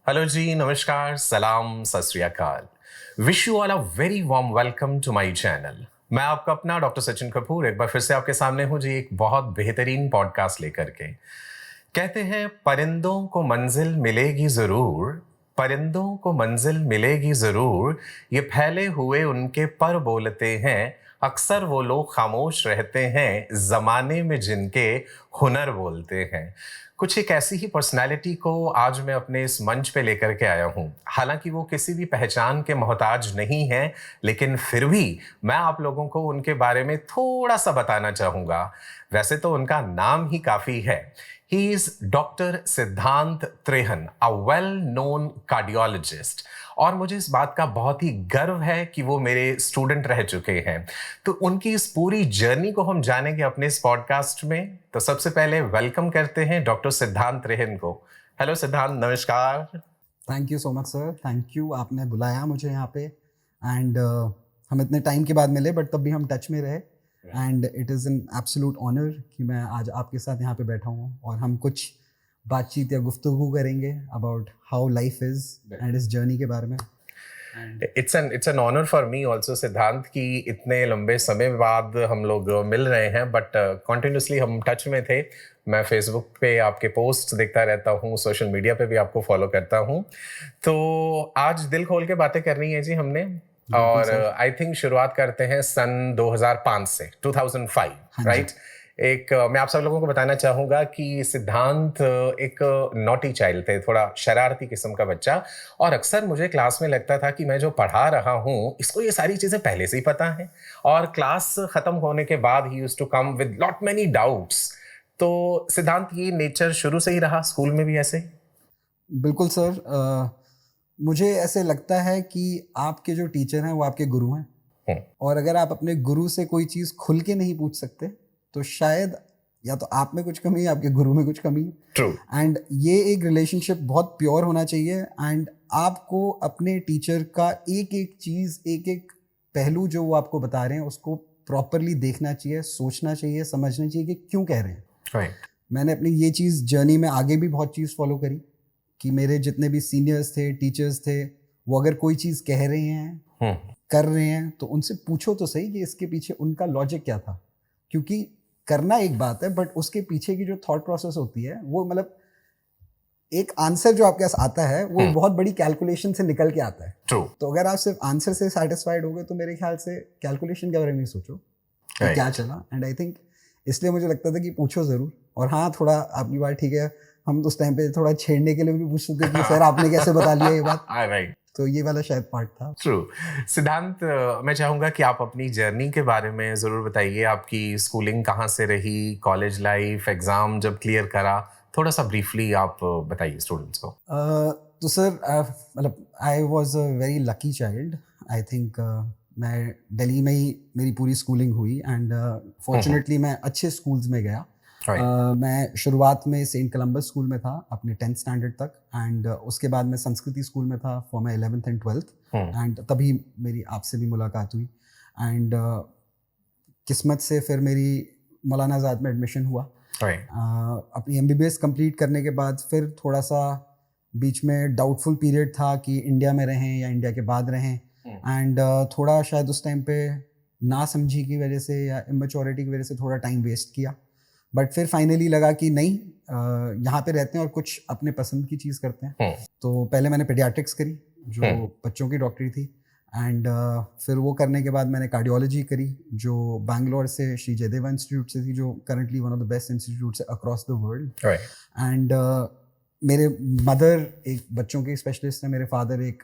Hello जी, नमस्कार, सलाम, Sat Sri Akal. Wish you all a very warm welcome to my channel. मैं आपका अपना डॉक्टर सचिन कपूर एक बार फिर से आपके सामने हूँ जी, एक बहुत बेहतरीन पॉडकास्ट लेकर के। कहते हैं परिंदों को मंजिल मिलेगी जरूर, परिंदों को मंजिल मिलेगी जरूर, ये फैले हुए उनके पर बोलते हैं, अक्सर वो लोग खामोश रहते हैं जमाने में जिनके हुनर बोलते हैं। कुछ एक ऐसी ही पर्सनालिटी को आज मैं अपने इस मंच पे लेकर के आया हूँ। हालांकि वो किसी भी पहचान के मोहताज नहीं है, लेकिन फिर भी मैं आप लोगों को उनके बारे में थोड़ा सा बताना चाहूंगा। वैसे तो उनका नाम ही काफी है। He is Dr. सिद्धांत त्रेहन, a well-known cardiologist। और मुझे इस बात का बहुत ही गर्व है कि वो मेरे स्टूडेंट रह चुके हैं। तो उनकी इस पूरी जर्नी को हम जानेंगे अपने इस पॉडकास्ट में। तो सबसे पहले वेलकम करते हैं डॉक्टर सिद्धांत त्रेहन को। हेलो सिद्धांत, नमस्कार। Thank you so much sir, thank you, आपने बुलाया मुझे यहाँ पे। एंड हम इतने टाइम के बाद मिले बट तब भी हम टच में रहे। And it is an absolute honour कि मैं आज आपके साथ यहाँ पे बैठा हूँ और हम कुछ बातचीत या गुफ्तगू करेंगे about how life is and इस जर्नी के बारे में। It's an honour for me also Siddhant कि इतने लंबे समय बाद हम लोग मिल रहे हैं, बट कॉन्टिन्यूसली हम टच में थे। मैं फेसबुक पे आपके पोस्ट देखता रहता हूँ, सोशल मीडिया पे भी आपको फॉलो करता हूँ। तो आज दिल खोल के बातें करनी है जी हमने। और आई थिंक शुरुआत करते हैं सन 2005 से 2005, राइट। एक मैं आप सब लोगों को बताना चाहूंगा कि सिद्धांत एक नॉटी चाइल्ड थे, थोड़ा शरारती किस्म का बच्चा। और अक्सर मुझे क्लास में लगता था कि मैं जो पढ़ा रहा हूँ इसको ये सारी चीजें पहले से ही पता है। और क्लास खत्म होने के बाद ही used to come with lot many doubts. तो सिद्धांत, ये नेचर शुरू से ही रहा स्कूल में भी ऐसे ही? बिल्कुल सर, मुझे ऐसे लगता है कि आपके जो टीचर हैं वो आपके गुरु हैं। और अगर आप अपने गुरु से कोई चीज़ खुल के नहीं पूछ सकते तो शायद या तो आप में कुछ कमी है, आपके गुरु में कुछ कमी है। ट्रू। एंड ये एक रिलेशनशिप बहुत प्योर होना चाहिए। एंड आपको अपने टीचर का एक एक चीज़, एक एक पहलू जो वो आपको बता रहे हैं उसको प्रॉपरली देखना चाहिए, सोचना चाहिए, समझना चाहिए कि क्यों कह रहे हैं। राइट। मैंने अपनी ये चीज़ जर्नी में आगे भी बहुत चीज़ फॉलो करी कि मेरे जितने भी सीनियर्स थे, टीचर्स थे, वो अगर कोई चीज़ कह रहे हैं, कर रहे हैं, तो उनसे पूछो तो सही कि इसके पीछे उनका लॉजिक क्या था। क्योंकि करना एक बात है बट उसके पीछे की जो थॉट प्रोसेस होती है वो मतलब एक आंसर जो आपके पास आता है वो बहुत बड़ी कैलकुलेशन से निकल के आता है। ट्रू। तो अगर आप सिर्फ आंसर से सेटिस्फाइड हो गए तो मेरे ख्याल से कैलकुलेशन के बारे में नहीं सोचो कि क्या चला। एंड आई थिंक इसलिए मुझे लगता था कि पूछो ज़रूर। और हाँ, थोड़ा आपकी बात ठीक है, हम उस टाइम पे थोड़ा छेड़ने के लिए भी पूछते थे कि सर आपने कैसे बता लिया ये बात। राइट। तो ये वाला शायद पार्ट था। ट्रू। सिद्धांत, मैं चाहूंगा कि आप अपनी जर्नी के बारे में जरूर बताइए। आपकी स्कूलिंग कहाँ से रही, कॉलेज लाइफ, एग्जाम जब क्लियर करा, थोड़ा सा ब्रीफली आप बताइए स्टूडेंट्स को। तो सर मतलब I was a very lucky child. I think मैं दिल्ली में ही मेरी पूरी स्कूलिंग हुई एंड फॉर्चुनेटली मैं अच्छे स्कूल्स में गया। मैं शुरुआत में सेंट कोलंबस स्कूल में था अपने 10th स्टैंडर्ड तक। एंड उसके बाद मैं संस्कृति स्कूल में था for my 11th and 12th। And तभी मेरी आपसे भी मुलाकात हुई। एंड किस्मत से फिर मेरी मौलाना आज़ाद में एडमिशन हुआ। अपनी MBBS कंप्लीट करने के बाद फिर थोड़ा सा बीच में डाउटफुल पीरियड था कि इंडिया में रहें या इंडिया के बाद रहें। एंड थोड़ा शायद उस टाइम पे ना समझी की वजह से या इमेच्योरिटी की वजह से थोड़ा टाइम वेस्ट किया। बट फिर फाइनली लगा कि नहीं, यहाँ पे रहते हैं और कुछ अपने पसंद की चीज़ करते हैं। तो पहले मैंने पेडियाट्रिक्स करी जो बच्चों की डॉक्टरी थी। एंड फिर वो करने के बाद मैंने कार्डियोलॉजी करी जो बैंगलोर से श्री जयदेवा इंस्टीट्यूट से थी, जो currently one of the best institutes across the world. And मेरे मदर एक बच्चों की स्पेशलिस्ट है, मेरे फादर एक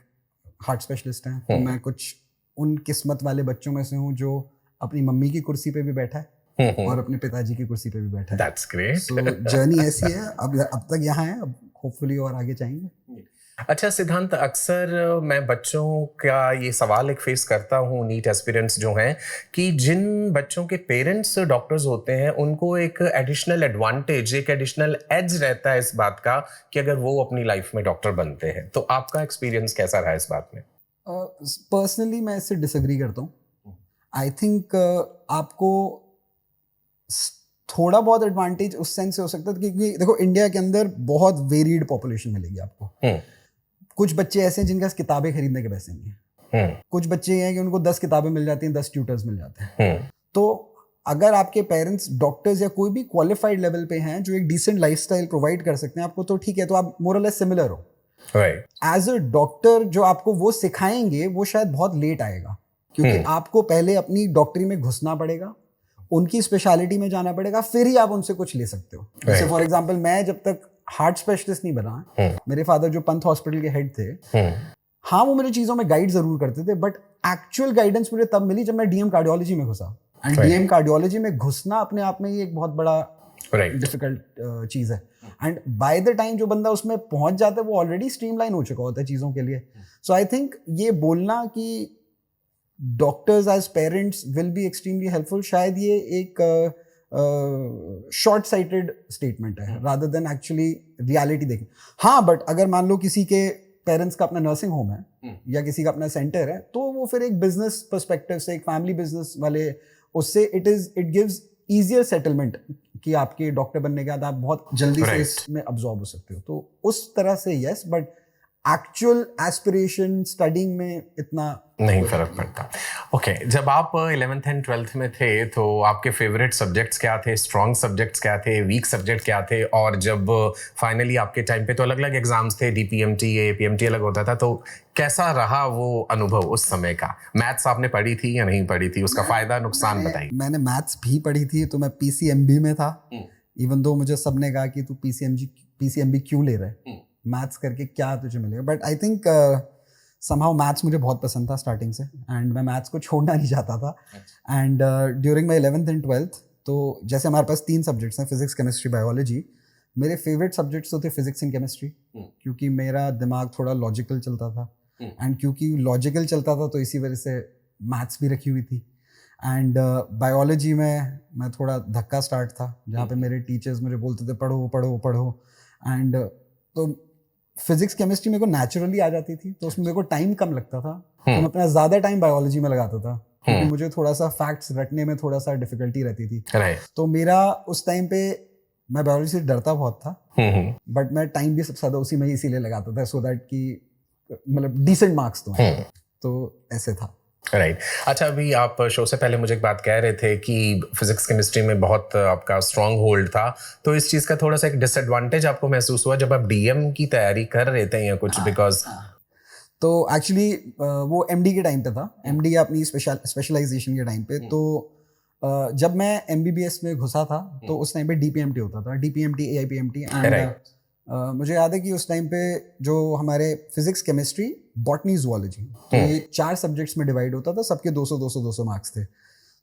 हार्ट स्पेशलिस्ट हैं। तो मैं कुछ उन किस्मत वाले बच्चों में से हूँ जो अपनी मम्मी की कुर्सी पे भी बैठा है और अपने पिताजी की कुर्सी पे भी बैठा है। That's great. So, जर्नी ऐसी है। अब तक यहाँ है, अब होपफुली और आगे जाएंगे। अच्छा सिद्धांत, अक्सर मैं बच्चों का ये सवाल एक फेस करता हूँ, नीट एस्पिरेंट्स जो हैं, कि जिन बच्चों के पेरेंट्स डॉक्टर्स होते हैं उनको एक एडिशनल एडवांटेज, एक एडिशनल एज रहता है इस बात का कि अगर वो अपनी लाइफ में डॉक्टर बनते हैं। तो आपका एक्सपीरियंस कैसा रहा इस बात में? पर्सनली मैं इससे डिसएग्री करता हूँ। आई थिंक आपको थोड़ा बहुत एडवांटेज उस सेंस से हो सकता है क्योंकि देखो इंडिया के अंदर बहुत वेरिड पॉपुलेशन मिलेगी आपको। कुछ बच्चे ऐसे हैं जिनके पास किताबें खरीदने के पैसे नहीं है, कुछ बच्चे हैं कि उनको 10 किताबें मिल जाती हैं, 10 ट्यूटर्स मिल जाते हैं। तो अगर आपके पेरेंट्स डॉक्टर्स या कोई भी क्वालिफाइड लेवल पे हैं जो एक डिसेंट लाइफस्टाइल प्रोवाइड कर सकते हैं आपको, तो ठीक है, तो आप मोर और लेस सिमिलर हो। एज अ डॉक्टर जो आपको वो सिखाएंगे वो शायद बहुत लेट आएगा, क्योंकि आपको पहले अपनी डॉक्टरी में घुसना पड़ेगा, उनकी स्पेशलिटी में जाना पड़ेगा, फिर ही आप उनसे कुछ ले सकते हो। जैसे फॉर एग्जांपल मैं जब तक हार्ट स्पेशलिस्ट नहीं बना, मेरे फादर जो पंथ हॉस्पिटल के हेड थे, हाँ वो मेरी चीजों में गाइड जरूर करते थे, बट एक्चुअल गाइडेंस मुझे तब मिली जब मैं डीएम कार्डियोलॉजी में घुसा। एंड डीएम कार्डियोलॉजी में घुसना अपने आप में ही एक बहुत बड़ा डिफिकल्ट चीज है। एंड बाय द टाइम जो बंदा उसमें पहुंच जाता है वो ऑलरेडी स्ट्रीमलाइन हो चुका होता है चीजों के लिए। सो आई थिंक ये बोलना कि doctors as parents will be extremely helpful, शायद ये एक शॉर्ट साइटेड स्टेटमेंट है रादर देन एक्चुअली रियलिटी देखें। हाँ, बट अगर मान लो किसी के पेरेंट्स का अपना नर्सिंग होम है या किसी का अपना सेंटर है, तो वो फिर एक बिजनेस पर्सपेक्टिव से, एक फैमिली बिजनेस वाले उससे इट गिव्स ईजियर सेटलमेंट कि आपके डॉक्टर बनने के बाद आप बहुत जल्दी से इसमें अब्सॉर्ब हो सकते हो। तो उस तरह से yes, but actual aspiration studying में इतना नहीं फर्क पड़ता। ओके, जब आप 11th एंड 12th में थे तो आपके फेवरेट सब्जेक्ट्स क्या थे, स्ट्रॉन्ग सब्जेक्ट्स क्या थे, वीक सब्जेक्ट क्या थे, और जब फाइनली आपके टाइम पे तो अलग अलग एग्जाम्स थे, डीपीएमटी एपीएमटी अलग होता था, तो कैसा रहा वो अनुभव उस समय का? मैथ्स आपने पढ़ी थी या नहीं पढ़ी थी, उसका फायदा नुकसान बताइए। मैंने मैथ्स भी पढ़ी थी, तो मैं पीसीएमबी में था, इवन दो मुझे सबने कहा कि तू पीसीएमबी क्यों ले रहा है, मैथ्स करके क्या तुझे मिलेगा। But I think somehow maths मुझे बहुत पसंद था स्टार्टिंग से, एंड मैं मैथ्स को छोड़ना नहीं चाहता था। And during my 11th and 12th, तो जैसे हमारे पास 3 सब्जेक्ट्स हैं, फिजिक्स, केमिस्ट्री, बायोलॉजी। मेरे फेवरेट सब्जेक्ट्स तो थे फिजिक्स एंड केमिस्ट्री, क्योंकि मेरा दिमाग थोड़ा लॉजिकल चलता था, एंड क्योंकि लॉजिकल चलता था तो इसी वजह से मैथ्स भी रखी हुई थी। एंड बायोलॉजी में मैं थोड़ा धक्का स्टार्ट था, जहाँ पे मेरे टीचर्स मुझे बोलते थे पढ़ो पढ़ो पढ़ो, एंड तो फिजिक्स केमिस्ट्री मेरे को नेचुरली आ जाती थी, तो उसमें मेरे को टाइम कम लगता था, तो मैं अपना ज़्यादा टाइम बायोलॉजी में लगाता था, क्योंकि मुझे थोड़ा सा फैक्ट्स रटने में थोड़ा सा डिफिकल्टी रहती थी। तो मेरा उस टाइम पे, मैं बायोलॉजी से डरता बहुत था, बट मैं टाइम भी सबसे ज़्यादा उसी में इसीलिए लगाता था, सो दैट कि मतलब डिसेंट मार्क्स तो ऐसे था। राइट। अच्छा, अभी आप शो से पहले मुझे एक बात कह रहे थे कि फिजिक्स केमिस्ट्री में बहुत आपका स्ट्रॉन्ग होल्ड था, तो इस चीज़ का थोड़ा सा एक डिसएडवांटेज आपको महसूस हुआ जब आप डीएम की तैयारी कर रहे थे या कुछ? बिकॉज तो एक्चुअली वो एमडी के टाइम पे था, एमडी अपनी स्पेशलाइजेशन के टाइम पे। तो जब मैं एमबीबीएस में घुसा था तो उस टाइम पे डीपीएमटी होता था, डीपीएमटी, एआईपीएमटी। एंड मुझे याद है कि उस टाइम पे जो हमारे फिजिक्स, केमिस्ट्री, बॉटनी, जूलॉजी, तो ये 4 सब्जेक्ट्स में डिवाइड होता था, सबके 200 मार्क्स थे।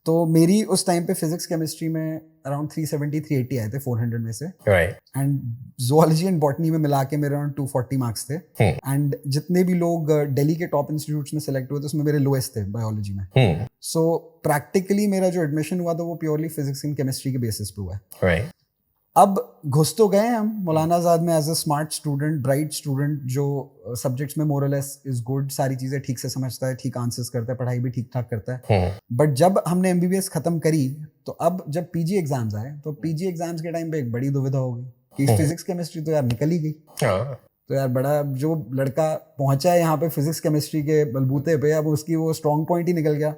तो मेरी उस टाइम पे फिजिक्स केमिस्ट्री में अराउंड 370-380 आए थे 400 में से, एंड जूलॉजी एंड बॉटनी में मिला के मेरे अराउंड 240 मार्क्स थे। एंड जितने भी लोग दिल्ली के टॉप इंस्टीट्यूट्स में सेलेक्ट हुए थे उसमें मेरे लोएस्ट थे बायोलॉजी में। सो प्रैक्टिकली मेरा जो एडमिशन हुआ था वो प्योरली फिजिक्स एंड केमिस्ट्री के बेसिस पे हुआ है। अब घुस तो गए हम मौलाना आजाद में as a smart student, bright student, जो सब्जेक्ट्स में मोर और लेस इज गुड, सारी चीज़ें ठीक से समझता है, ठीक आंसर्स करता है, पढ़ाई भी ठीक ठाक करता है। बट जब हमने एमबीबीएस खत्म करी, तो अब जब पीजी एग्जाम्स आए, तो पीजी एग्जाम्स के टाइम पे एक बड़ी दुविधा हो गई कि फिजिक्स केमिस्ट्री तो यार निकल ही गई। तो यार बड़ा जो लड़का पहुंचा है यहाँ पे फिजिक्स केमिस्ट्री के बलबूते पे, अब उसकी वो स्ट्रॉन्ग पॉइंट ही निकल गया।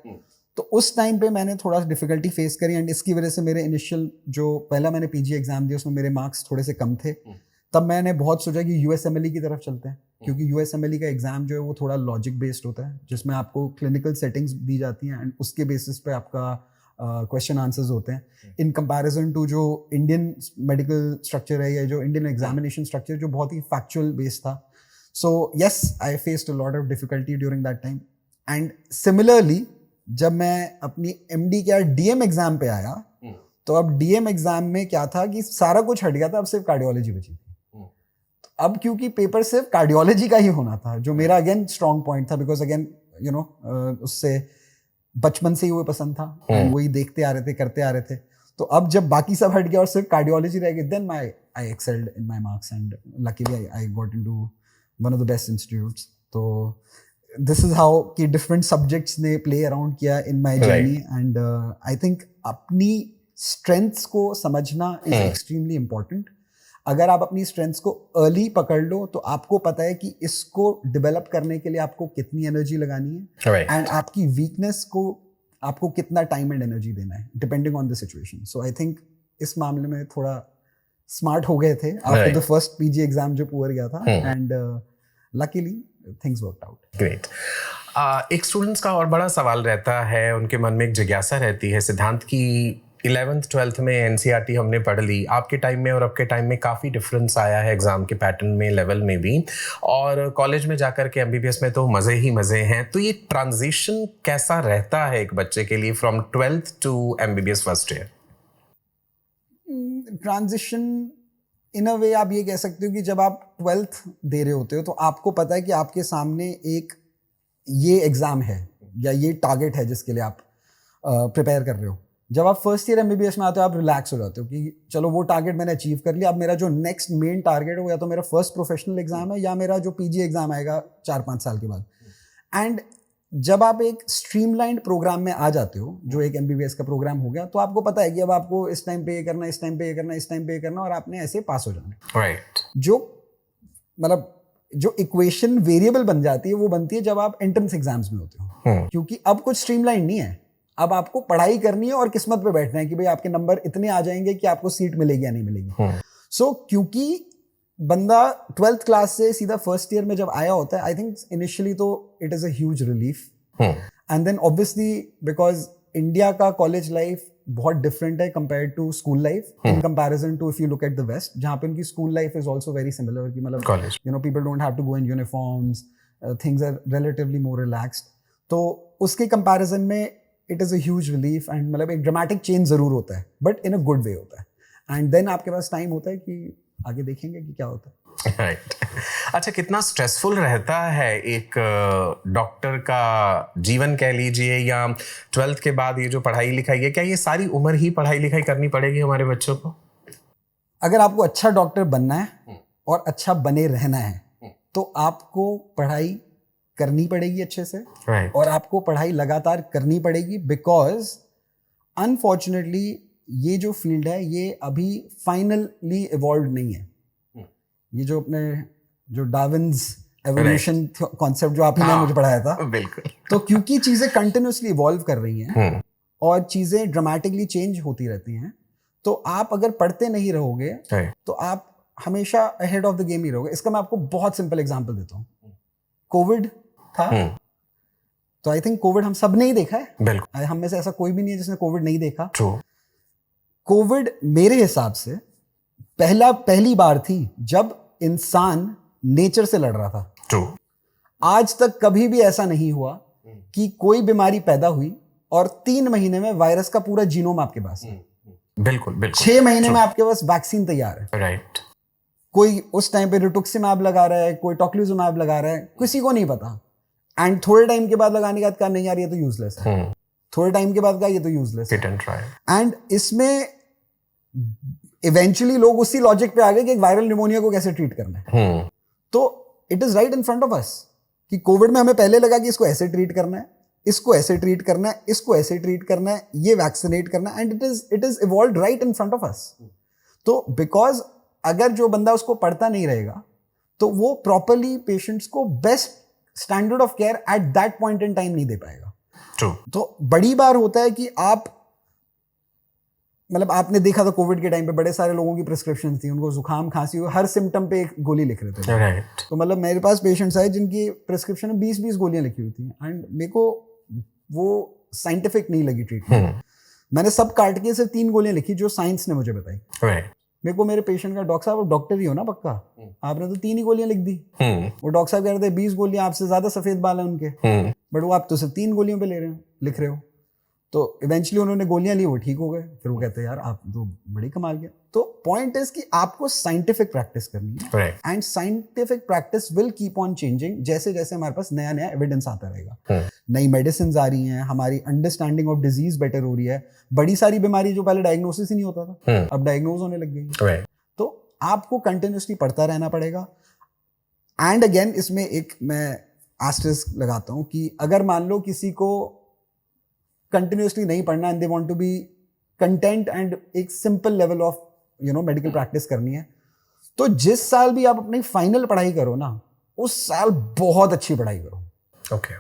तो उस टाइम पे मैंने थोड़ा डिफिकल्टी फेस करी, एंड इसकी वजह से मेरे इनिशियल जो पहला मैंने पीजी एग्जाम दिया उसमें मेरे मार्क्स थोड़े से कम थे। तब मैंने बहुत सोचा कि यूएसएमएलई की तरफ चलते हैं, क्योंकि यूएसएमएलई का एग्जाम जो है वो थोड़ा लॉजिक बेस्ड होता है, जिसमें आपको क्लिनिकल सेटिंग्स दी जाती हैं एंड उसके बेसिस पे आपका क्वेश्चन आंसर्स होते हैं, इन कंपैरिजन टू जो इंडियन मेडिकल स्ट्रक्चर है या जो इंडियन एग्जामिनेशन स्ट्रक्चर जो बहुत ही फैक्चुअल बेस्ड था। So yes, I faced a lot of difficulty during that time. And similarly जब मैं अपनी एमडी के डीएम एग्जाम पे आया, तो अब डीएम एग्जाम में क्या था कि सारा कुछ हट गया था, अब सिर्फ कार्डियोलॉजी बची थी। तो अब क्योंकि पेपर सिर्फ कार्डियोलॉजी का ही होना था, जो मेरा अगेन स्ट्रॉन्ग पॉइंट था, बिकॉज अगेन यू नो उससे बचपन से ही वो पसंद था, वही देखते आ रहे थे, करते आ रहे थे। तो अब जब बाकी सब हट गया और सिर्फ कार्डियोलॉजी रह गई, then I excelled in my marks and luckily I got into one of the best institutes. तो this is how कि different subjects ने play around किया in my journey, and I think अपनी strengths को समझना is extremely important. अगर आप अपनी स्ट्रेंथ्स को अर्ली पकड़ लो तो आपको पता है कि इसको डेवलप करने के लिए आपको कितनी एनर्जी लगानी है एंड आपकी वीकनेस को आपको कितना टाइम एंड एनर्जी देना है depending on the situation. So I think इस मामले में थोड़ा स्मार्ट हो गए थे after the first PG exam जो पुअर गया था and luckily things worked out. Great. एक स्टूडेंट्स का और बड़ा सवाल रहता है, उनके मन में एक जिज्ञासा रहती है. सिद्धांत की 11th 12th में एनसीईआरटी हमने पढ़ ली. आपके टाइम में और अब के टाइम में काफ़ी डिफरेंस आया है एग्जाम के पैटर्न में, लेवल में भी, और कॉलेज में जाकर के एमबीबीएस में तो मज़े ही मज़े हैं. तो ये ट्रांजिशन कैसा रहता है एक बच्चे के लिए from 12th to MBBS first year? Transition in a way आप ये कह सकते हो कि जब आप 12th दे रहे होते हो तो आपको पता है कि आपके सामने एक ये एग्ज़ाम है या ये टारगेट है जिसके लिए आप प्रिपेयर कर रहे हो. जब आप फर्स्ट ईयर एमबीबीएस में आते हो आप रिलैक्स हो जाते हो कि चलो वो टारगेट मैंने अचीव कर लिया. अब मेरा जो नेक्स्ट मेन टारगेट है वो या तो मेरा फर्स्ट प्रोफेशनल एग्जाम है या मेरा जो पीजी एग्जाम आएगा 4-5 साल के बाद. एंड जब आप एक स्ट्रीमलाइंड प्रोग्राम में आ जाते हो जो एक एमबीबीएस का प्रोग्राम हो गया तो आपको पता है कि अब आपको इस टाइम पे ये करना, इस टाइम पे ये करना, इस टाइम पे ये करना और आपने ऐसे पास हो जाना. राइट. जो मतलब जो इक्वेशन वेरिएबल बन जाती है वो बनती है जब आप एंट्रेंस एग्जाम्स में होते हो. क्योंकि अब कुछ स्ट्रीमलाइन नहीं है. अब आपको पढ़ाई करनी है और किस्मत पे बैठना है कि भाई आपके नंबर इतने आ जाएंगे कि आपको सीट मिलेगी या नहीं मिलेगी. सो क्योंकि बंदा 12th क्लास से सीधा फर्स्ट ईयर में जब आया होता है, आई थिंक इनिशियली तो it is a huge relief. And then obviously because India का कॉलेज लाइफ बहुत डिफरेंट है compare to school life in comparison to if you look at the west, जहाँ पे उनकी school life is also very similar कि मतलब you know people don't have to go in uniforms, things are relatively more relaxed. तो उसके comparison में it is a huge relief and मतलब एक ड्रामेटिक चेंज ज़रूर होता है but in a good way होता है. एंड देन आपके पास टाइम होता है कि आगे देखेंगे कि क्या होता है. राइट. अच्छा, कितना स्ट्रेसफुल रहता है एक डॉक्टर का जीवन कह लीजिए, या 12th के बाद ये जो पढ़ाई लिखाई है, क्या ये सारी उम्र ही पढ़ाई लिखाई करनी पड़ेगी हमारे बच्चों को? अगर आपको अच्छा डॉक्टर बनना है और अच्छा बने रहना है तो आपको पढ़ाई करनी पड़ेगी अच्छे से. right. और आपको पढ़ाई लगातार करनी पड़ेगी बिकॉज अनफॉर्चुनेटली ये जो फील्ड है ये अभी फाइनली इवॉल्व नहीं है. ये जो अपने जो डार्विन्स एवोल्यूशन कॉन्सेप्ट जो आप ही ने मुझे पढ़ाया था, बिल्कुल. तो क्योंकि चीजें कंटिन्यूसली इवॉल्व कर रही हैं और चीजें ड्रामेटिकली चेंज होती रहती हैं, तो आप अगर पढ़ते नहीं रहोगे तो आप हमेशा अहेड ऑफ द गेम ही रहोगे. इसका मैं आपको बहुत सिंपल एग्जांपल देता हूँ. कोविड था तो आई थिंक कोविड हम सब ने ही देखा है. बिल्कुल. हम में से ऐसा कोई भी नहीं है जिसने कोविड नहीं देखा. ट्रू. कोविड मेरे हिसाब से पहली बार थी जब इंसान नेचर से लड़ रहा था. ट्रू. आज तक कभी भी ऐसा नहीं हुआ कि कोई बीमारी पैदा हुई और 3 महीने में वायरस का पूरा जीनोम आपके पास है. बिल्कुल बिल्कुल. 6 महीने में आपके पास वैक्सीन तैयार है. राइट. कोई उस टाइम पे रिटुक्सिमैब लगा रहा है, कोई टोक्लिजुमैब लगा रहा है, किसी को नहीं पता. एंड थोड़े टाइम के बाद लगाने के बाद कहा नहीं यार ये तो यूजलेस है. थोड़े टाइम के बाद कहा ये तो यूजलेस है. एंड इसमें इवेंचुअली लोग उसी लॉजिक पे आ गए कि एक वायरल निमोनिया को कैसे ट्रीट करना है. तो it is right in front of us कि कोविड में हमें पहले लगा कि इसको ऐसे ट्रीट करना है, इसको ऐसे ट्रीट करना है, इसको ऐसे ट्रीट करना है, ये वैक्सीनेट करना है. And it is evolved right in front of us. तो बिकॉज अगर जो बंदा उसको पढ़ता नहीं रहेगा तो वो प्रॉपरली पेशेंट्स को best standard of care at that point in time नहीं दे पाएगा. True. तो बड़ी बार होता है कि आप मतलब आपने देखा था कोविड के टाइम पे बड़े सारे लोगों की प्रिस्क्रिप्शन थी, उनको जुकाम खांसी हो, हर सिम्टम पे एक गोली लिख रहे थे. right. तो मतलब मेरे पास पेशेंट्स आए जिनकी प्रिस्क्रिप्शन में 20-20 गोलियां लिखी हुई थी एंड मेरे को वो साइंटिफिक नहीं लगी ट्रीटमेंट. मैंने सब काट के सिर्फ 3 गोलियां लिखी जो साइंस ने मुझे बताई. right. मेरे को मेरे पेशेंट का डॉक्टर साहब डॉक्टर ही हो ना पक्का, आपने तो 3 ही गोलियां लिख दी. वो डॉक्टर साहब कह रहे थे 20 गोलियां, आपसे ज्यादा सफेद बाल है उनके, बट वो आप तो सिर्फ 3 गोलियों पे लिख रहे हो. तो इवेंचुअली उन्होंने गोलियां ली, वो ठीक हो गए. फिर वो कहते हैं यार आप तो बड़ी कमाल किया. तो पॉइंट इज कि आपको साइंटिफिक प्रैक्टिस करनी है and scientific practice will keep on changing. जैसे जैसे हमारे पास नया नया एविडेंस आता रहेगा, नई मेडिसिन आ रही हैं, हमारी अंडरस्टैंडिंग ऑफ डिजीज बेटर हो रही है. बड़ी सारी बीमारी जो पहले डायग्नोसिस ही नहीं होता था अब डायग्नोज होने लग गई. तो आपको कंटिन्यूसली पढ़ता रहना पड़ेगा. एंड अगेन इसमें एक मैं एस्टेरिस्क लगाता हूं कि अगर मान लो किसी को कंटिन्यूसली नहीं पढ़ना and they want to be content and एक simple level of medical practice करनी है, तो जिस साल भी आप अपनी फाइनल पढ़ाई करो ना, उस साल बहुत अच्छी पढ़ाई करो। ओके।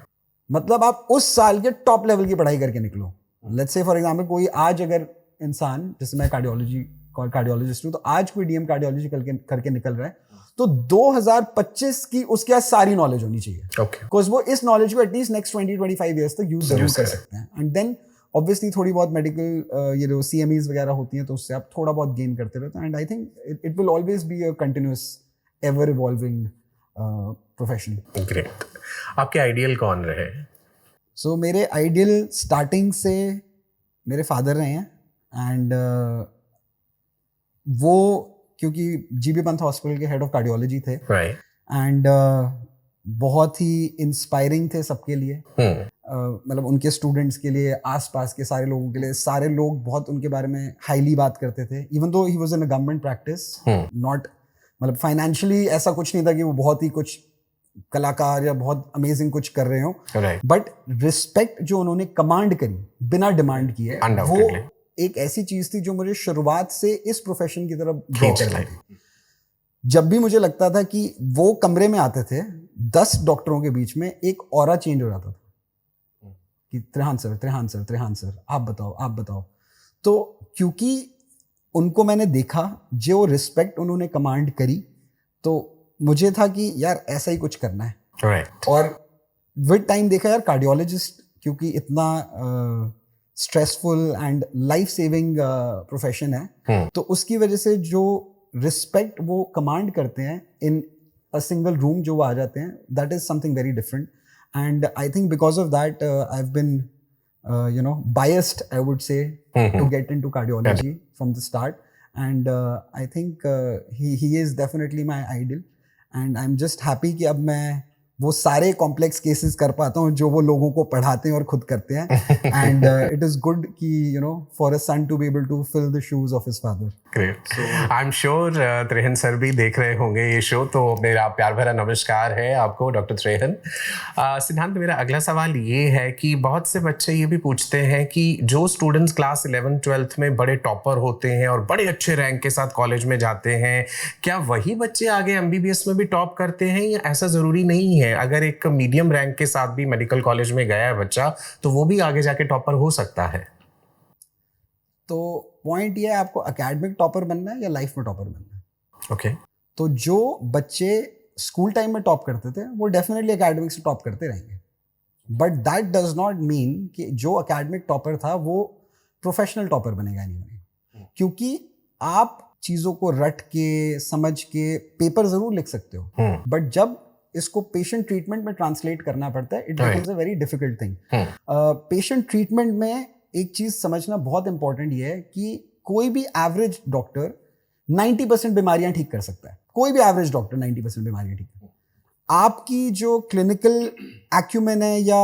मतलब आप उस साल के टॉप लेवल की पढ़ाई करके निकलो। लेट्स से फॉर एग्जांपल कोई आज अगर इंसान, जैसे मैं कार्डियोलॉजिस्ट हूँ, तो आज कोई डीएम कार्डियोलॉजी करके निकल रहा है, तो 2025 की उसके पास सारी नॉलेज होनी चाहिए। ओके। बिकॉज वो इस नॉलेज को एटलीस्ट नेक्स्ट 20-25 ईयर्स तक यूज जरूर कर सकते हैं। एंड देन ऑब्वियसली थोड़ी बहुत मेडिकल ये जो CMEs वगैरह होती हैं, तो उससे आप थोड़ा बहुत गेन करते रहते हैं। And I think it will always be a continuous ever evolving profession. Great. आपके आइडियल कौन रहे? सो मेरे आइडियल स्टार्टिंग से मेरे फादर रहे हैं। एंड वो क्योंकि जीबी पंत हॉस्पिटल के हेड ऑफ कार्डियोलॉजी थे, राइट, एंड बहुत ही इंस्पायरिंग थे सबके लिए। मतलब उनके स्टूडेंट्स के लिए, आसपास के सारे लोगों के लिए, सारे लोग बहुत उनके बारे में हाईली बात करते थे। Even though he was in a government practice, not मतलब फाइनेंशियली ऐसा कुछ नहीं था कि वो बहुत ही कुछ कलाकार या बहुत अमेजिंग कुछ कर रहे हो, बट रिस्पेक्ट जो उन्होंने कमांड करी बिना डिमांड किए, वो एक ऐसी चीज थी जो मुझे शुरुआत से इस प्रोफेशन की तरफ ड्रॉ कर रही थी। जब भी मुझे लगता था कि वो कमरे में आते थे 10 डॉक्टरों के बीच में, एक ऑरा चेंज हो जाता था कि त्रेहान सर आप बताओ। तो क्योंकि उनको मैंने देखा, जो रिस्पेक्ट उन्होंने कमांड करी, तो मुझे था कि यार ऐसा ही कुछ करना है। right. और विद टाइम देखा यार, कार्डियोलॉजिस्ट क्योंकि इतना stressful and life saving profession है, तो उसकी वजह से जो रिस्पेक्ट वो कमांड करते हैं इन अ सिंगल रूम, जो वो आ जाते हैं, that is something very different. And I think because of that I have been biased, I would say, to get into cardiology from the start. And I think he is definitely my idol, and I'm just happy कि अब मैं वो सारे complex cases कर पाता हूँ जो वो लोगों को पढ़ाते हैं और खुद करते हैं। एंड इट इज गुड कि for a son to be able to fill the shoes of his father. Great. I am sure Trehan sir भी देख रहे होंगे ये शो, तो मेरा प्यार भरा नमस्कार है आपको डॉक्टर त्रेहन। सिद्धांत, मेरा अगला सवाल ये है कि बहुत से बच्चे ये भी पूछते हैं कि जो स्टूडेंट्स क्लास 11th-12th में बड़े टॉपर होते हैं और बड़े अच्छे रैंक के साथ कॉलेज में जाते हैं, क्या वही बच्चे आगे MBBS में भी टॉप करते हैं, या ऐसा ज़रूरी नहीं है? अगर एक मीडियम रैंक के साथ भी मेडिकल कॉलेज में गया है बच्चा, तो वो भी आगे जाके टॉपर हो सकता है? तो पॉइंट ये है, आपको एकेडमिक टॉपर बनना है या लाइफ में टॉपर बनना है? ओके। तो जो बच्चे स्कूल टाइम में टॉप करते थे, वो डेफिनेटली एकेडमिक से टॉप करते रहेंगे, but that does not mean कि जो एकेडमिक टॉपर था वो प्रोफेशनल टॉपर बनेगा नहीं। क्योंकि आप चीजों को रट के, समझ के पेपर जरूर लिख सकते हो, बट जब इसको पेशेंट ट्रीटमेंट में ट्रांसलेट करना पड़ता है, it becomes a very difficult thing. Patient treatment में एक चीज समझना बहुत इंपॉर्टेंट ये है कि कोई भी एवरेज डॉक्टर 90% बीमारियां ठीक कर सकता है। कोई भी एवरेज डॉक्टर 90% बीमारियां ठीक कर। आपकी जो क्लिनिकल एक्यूमेन है या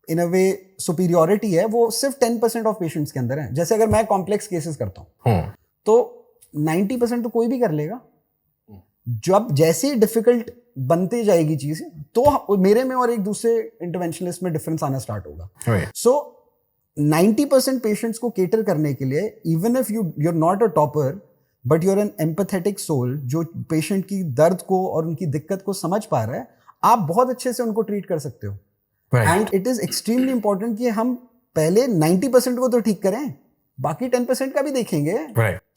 इन अ वे सुपीरियोरिटी है, वो सिर्फ 10% ऑफ पेशेंट्स के अंदर है। जैसे अगर मैं कॉम्प्लेक्स केसेस करता हूं, तो 90% तो कोई भी कर लेगा। जब जैसे डिफिकल्ट बनते जाएगी चीज, तो मेरे में और एक दूसरे इंटरवेंशनिस्ट में डिफरेंस आना स्टार्ट होगा। सो 90% पेशेंट्स को केटर करने के लिए, even if you're not a topper, but you're an empathetic soul, जो पेशेंट की दर्द को और उनकी दिक्कत को समझ पा रहा है, आप बहुत अच्छे से उनको ट्रीट कर सकते हो। And it is extremely important कि हम पहले 90% को तो ठीक करें, बाकी 10% का भी देखेंगे।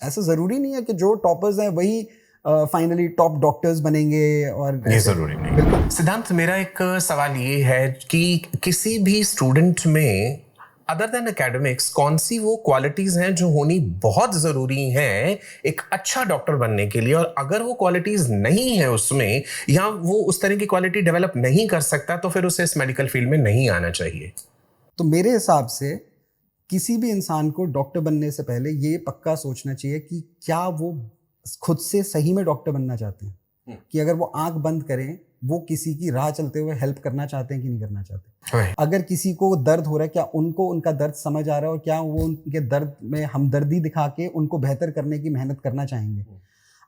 ऐसा जरूरी नहीं है कि जो टॉपर्स हैं वही फाइनली टॉप डॉक्टर्स बनेंगे, और ये जरूरी नहीं। सिद्धांत, मेरा एक सवाल ये है कि किसी भी स्टूडेंट में अदर देन एकेडमिक्स कौन सी वो क्वालिटीज हैं जो होनी बहुत जरूरी हैं एक अच्छा डॉक्टर बनने के लिए, और अगर वो क्वालिटीज नहीं है उसमें, या वो उस तरह की क्वालिटी डेवलप नहीं कर सकता, तो फिर उसे इस मेडिकल फील्ड में नहीं आना चाहिए? तो मेरे हिसाब से किसी भी इंसान को डॉक्टर बनने से पहले ये पक्का सोचना चाहिए कि क्या वो खुद से सही में डॉक्टर बनना चाहते हैं, कि अगर वो आंख बंद करें, वो किसी की राह चलते हुए हेल्प करना चाहते हैं कि नहीं करना चाहते। अगर किसी को दर्द हो रहा है, क्या उनको उनका दर्द समझ आ रहा है, और क्या वो उनके दर्द में हमदर्दी दिखा के उनको बेहतर करने की मेहनत करना चाहेंगे।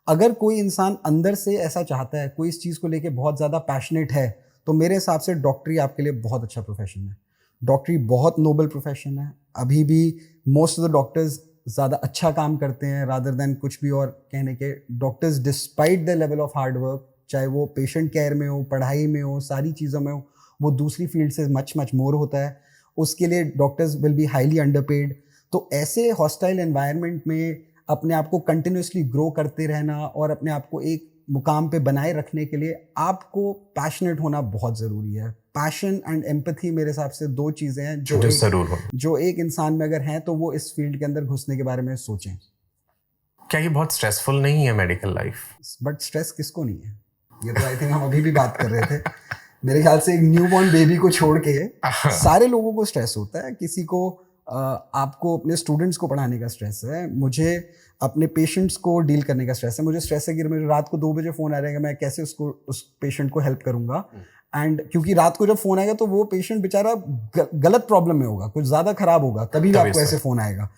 अगर कोई इंसान अंदर से ऐसा चाहता है, कोई इस चीज़ को लेके बहुत ज़्यादा पैशनेट है, तो मेरे हिसाब से डॉक्टरी आपके लिए बहुत अच्छा प्रोफेशन है। डॉक्टरी बहुत नोबल प्रोफेशन है। अभी भी मोस्ट ऑफ द डॉक्टर्स ज़्यादा अच्छा काम करते हैं रादर देन कुछ भी और कहने के. Doctors despite the level of hard work, चाहे वो पेशेंट केयर में हो, पढ़ाई में हो, सारी चीज़ों में हो, वो दूसरी फील्ड से मच मोर होता है. उसके लिए doctors will be highly underpaid. तो ऐसे हॉस्टाइल एनवायरनमेंट में अपने आप को कंटिन्यूसली ग्रो करते रहना और अपने आप को एक मुकाम पे बनाए रखने के लिए आपको पैशनेट होना बहुत ज़रूरी है. पैशन एंड एम्पैथी मेरे हिसाब से दो चीज़ें हैं जो एक इंसान में अगर हैं तो वो इस फील्ड के अंदर घुसने के बारे में सोचें. क्या ये बहुत स्ट्रेसफुल नहीं है मेडिकल लाइफ? बट स्ट्रेस किसको नहीं है? ये तो आई थिंक हम अभी भी बात कर रहे थे. मेरे ख्याल से एक न्यूबॉर्न बेबी को छोड़ के सारे लोगों को स्ट्रेस होता है. किसी को आपको अपने स्टूडेंट्स को पढ़ाने का स्ट्रेस है, मुझे अपने पेशेंट्स को डील करने का स्ट्रेस है. मुझे स्ट्रेस है कि मेरे रात को 2 बजे फ़ोन आ जाएगा, मैं कैसे उस पेशेंट को हेल्प करूंगा. एंड क्योंकि रात को जब फ़ोन आएगा तो वो पेशेंट बेचारा गलत प्रॉब्लम में होगा, कुछ ज़्यादा ख़राब होगा, तभी आपको ऐसे फ़ोन आएगा.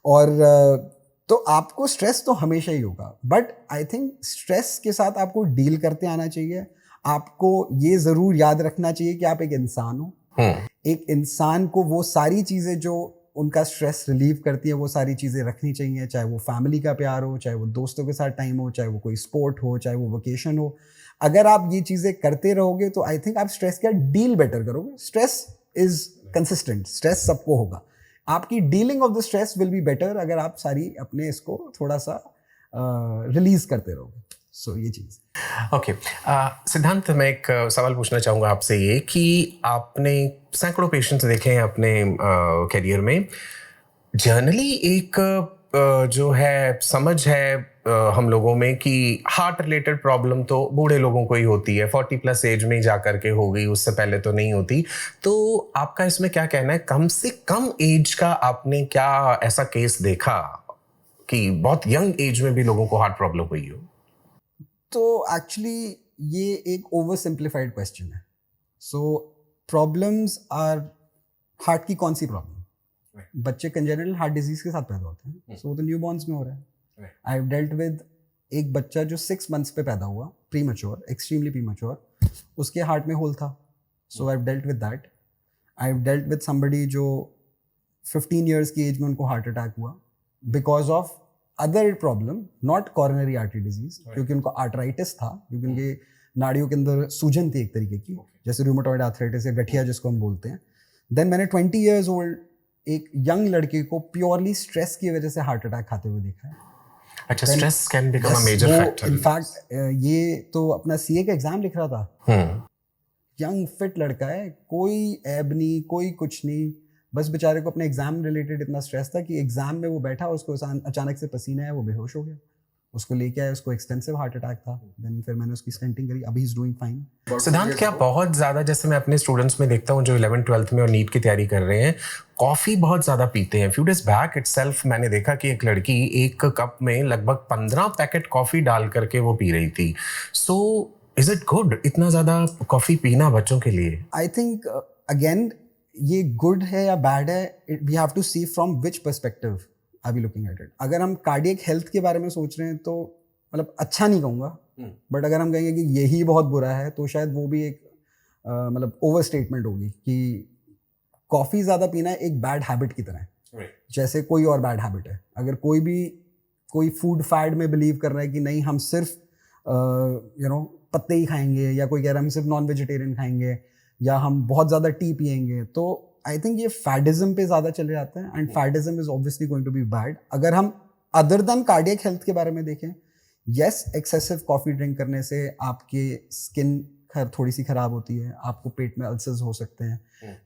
और तो आपको स्ट्रेस तो हमेशा ही होगा. बट आई थिंक स्ट्रेस के साथ आपको डील करते आना चाहिए. आपको ये ज़रूर याद रखना चाहिए कि आप एक इंसान हो. एक इंसान को वो सारी चीज़ें जो उनका स्ट्रेस रिलीव करती है वो सारी चीज़ें रखनी चाहिए, चाहे वो फैमिली का प्यार हो, चाहे वो दोस्तों के साथ टाइम हो, चाहे वो कोई स्पोर्ट हो, चाहे वो वोकेशन हो. अगर आप ये चीज़ें करते रहोगे तो आई थिंक आप स्ट्रेस का डील बेटर करोगे. स्ट्रेस इज कंसिस्टेंट, स्ट्रेस सबको होगा. आपकी dealing of the stress will be better अगर आप सारी अपने इसको थोड़ा सा रिलीज करते रहोगे. सो ये चीज़. ओके सिद्धांत, मैं एक सवाल पूछना चाहूँगा आपसे ये कि आपने सैकड़ों पेशेंट्स देखे हैं अपने करियर में. जनरली एक जो है समझ है हम लोगों में कि हार्ट रिलेटेड प्रॉब्लम तो बूढ़े लोगों को ही होती है, 40+ एज में जा करके हो गई, उससे पहले तो नहीं होती. तो आपका इसमें क्या कहना है? कम से कम एज का आपने क्या ऐसा केस देखा कि बहुत यंग एज में भी लोगों को हार्ट प्रॉब्लम हुई हो? तो एक्चुअली ये एक ओवर सिंप्लीफाइड क्वेश्चन है. सो प्रॉब्लम्स आर हार्ट की कौन सी प्रॉब्लम? बच्चे कंजेनिटल हार्ट डिजीज के साथ पैदा होते हैं, सो वो तो न्यूबॉर्न्स में हो रहा है. आई हैव डेल्ट विद एक बच्चा जो 6 मंथ्स पे पैदा हुआ, प्रीमैच्योर, एक्सट्रीमली प्रीमैच्योर, उसके हार्ट में होल था. So I have dealt with that. I have dealt with somebody जो 15 इयर्स की एज में उनको हार्ट अटैक हुआ because of other problem, not coronary artery disease, क्योंकि उनको आर्टराइटिस था, क्योंकि उनके नाड़ियों के अंदर सूजन थी एक तरीके की, जैसे रूमेटॉइड आर्थराइटिस या गठिया जिसको हम बोलते हैं. देन मैंने 20 इयर्स ओल्ड एक यंग लड़के को प्योरली स्ट्रेस की वजह से हार्ट अटैक खाते हुए देखा है. अच्छा, stress can become a major factor. In fact ये तो अपना सीए का एग्जाम लिख रहा था. यंग फिट लड़का है, कोई ऐब नहीं, कोई कुछ नहीं, बस बेचारे को अपने एग्जाम रिलेटेड इतना स्ट्रेस था कि एग्जाम में वो बैठा, उसको अचानक से पसीना है, वो बेहोश हो गया. उसको लेके आया, उसको एक्सटेंसिव हार्ट अटैक था. देन फिर मैंने उसकी स्टेंटिंग करी, अभी इज डूइंग फाइन. सिद्धांत, क्या बहुत ज़्यादा, जैसे मैं अपने स्टूडेंट्स में देखता हूँ जो 11th-12th में और नीट की तैयारी कर रहे हैं, कॉफ़ी बहुत ज़्यादा पीते हैं. फ्यू डेज बैक इटसेल्फ मैंने देखा कि एक लड़की एक कप में लगभग 15 पैकेट कॉफ़ी डाल करके वो पी रही थी. सो इज इट गुड इतना ज़्यादा कॉफ़ी पीना बच्चों के लिए? आई थिंक अगेन ये गुड है या बैड है, we have to see from which perspective are we looking at it. अगर हम कार्डियक हेल्थ के बारे में सोच रहे हैं तो मतलब अच्छा नहीं कहूँगा, बट अगर हम कहेंगे कि यही बहुत बुरा है तो शायद वो भी एक मतलब ओवर स्टेटमेंट होगी कि कॉफ़ी ज़्यादा पीना एक बैड हैबिट की तरह है, जैसे कोई और बैड हैबिट है. अगर कोई फूड फैड में बिलीव कर रहा है कि नहीं हम सिर्फ पत्ते ही खाएंगे, या कोई कह रहा है हम सिर्फ नॉन वेजिटेरियन खाएंगे, या हम बहुत ज़्यादा टी पियेंगे, तो आई थिंक ये फैडिज्म पे ज़्यादा चले जाते हैं. And faddism is obviously going to be bad. अगर हम अदर देन कार्डियक हेल्थ के बारे में देखें, यस, एक्सेसिव कॉफ़ी ड्रिंक करने से आपके स्किन थोड़ी सी ख़राब होती है, आपको पेट में अल्सर्स हो सकते हैं,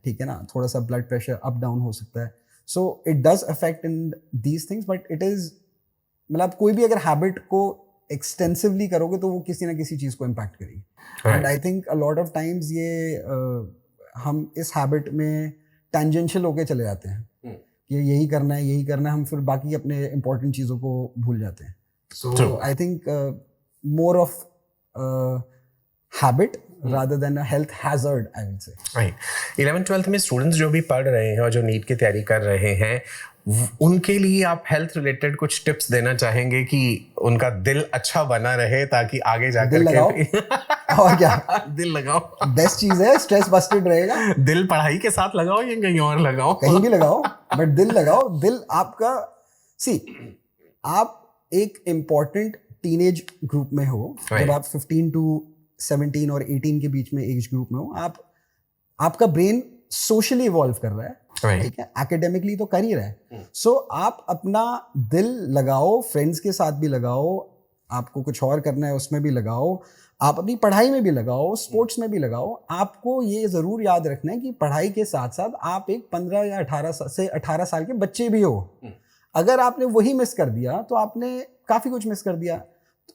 ठीक है ना, थोड़ा सा ब्लड प्रेशर अप डाउन हो सकता है. So it does affect in these things, but it is मतलब कोई भी अगर हैबिट को एक्सटेंसिवली करोगे तो वो किसी ना किसी चीज़ को इम्पैक्ट करेगी. And I think a lot of times ये हम इस हैबिट में टेंजेंशियल होके चले जाते हैं कि यही करना है, हम फिर बाकी अपने इंपॉर्टेंट चीज़ों को भूल जाते हैं. So I think more of habit rather than a health hazard, I would say. Right. 11th-12th में स्टूडेंट्स जो भी पढ़ रहे हैं और जो नीट की तैयारी कर रहे हैं, उनके लिए आप हेल्थ रिलेटेड कुछ टिप्स देना चाहेंगे कि उनका दिल अच्छा बना रहे ताकि आगे जाकर दिल लगाओ और क्या दिल लगाओ, बेस्ट चीज है, स्ट्रेस बस्टेड रहेगा. दिल पढ़ाई के साथ लगाओ या कहीं और लगाओ? कहीं भी लगाओ, बट दिल लगाओ. दिल आपका सी आप एक इम्पॉर्टेंट टीनेज ग्रुप में हो, जब आप 15 टू 17 और 18 के बीच में एज ग्रुप में हो, आपका ब्रेन सोशली इवॉल्व कर रहा है, ठीक है, एकेडमिकली तो कर ही रहा है। सो आप अपना दिल लगाओ, फ्रेंड्स के साथ भी लगाओ, आपको कुछ और करना है उसमें भी लगाओ, आप अपनी पढ़ाई में भी लगाओ, स्पोर्ट्स में भी लगाओ। आपको ये ज़रूर याद रखना है कि पढ़ाई के साथ साथ आप एक 15 या 18 साल के बच्चे भी हो। अगर आपने वही मिस कर दिया तो आपने काफ़ी कुछ मिस कर दिया।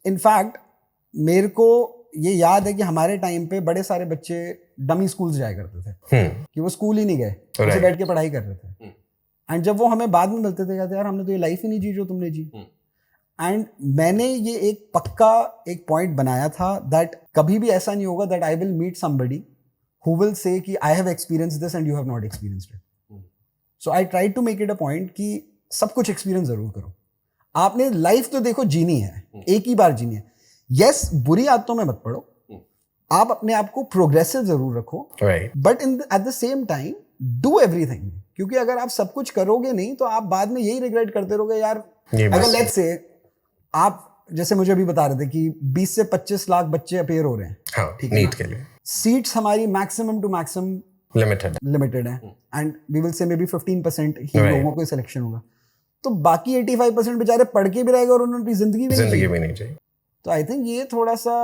इनफैक्ट मेरे को ये याद है कि हमारे टाइम पे बड़े सारे बच्चे डमी स्कूल्स जाया करते थे, कि वो स्कूल ही नहीं गए, उसे बैठ के पढ़ाई कर रहे थे। एंड जब वो हमें बाद में मिलते थे, कहते यार हमने तो ये लाइफ ही नहीं जी जो तुमने जी। एंड मैंने ये एक पक्का एक पॉइंट बनाया था दैट कभी भी ऐसा नहीं होगा that I will meet somebody who will say कि I have experience this and you have not experienced it. So I try to make it a point कि सब कुछ एक्सपीरियंस जरूर करो। आपने लाइफ तो देखो जीनी है, एक ही बार जीनी है। यस, बुरी आदतों में मत पड़ो, आप अपने आप को प्रोग्रेसिव जरूर रखो, but in eight the same time do everything. क्योंकि अगर आप सब कुछ करोगे नहीं तो आप बाद में यही रिग्रेट करते रहोगे यार। अगर लेट्स से आप जैसे मुझे अभी बता रहे थे कि 20 से 25 लाख बच्चे अपेयर हो रहे हैं, हाँ, नीट के लिए सीट्स हमारी मैक्सिमम टू मैक्सिमम लिमिटेड है, and we will say may B 15% ही लोगों को सिलेक्शन होगा। तो बाकी 85% बेचारे पढ़ के भी रहेगा और उन्होंने जिंदगी भी नहीं चाहिए। तो आई थिंक ये थोड़ा सा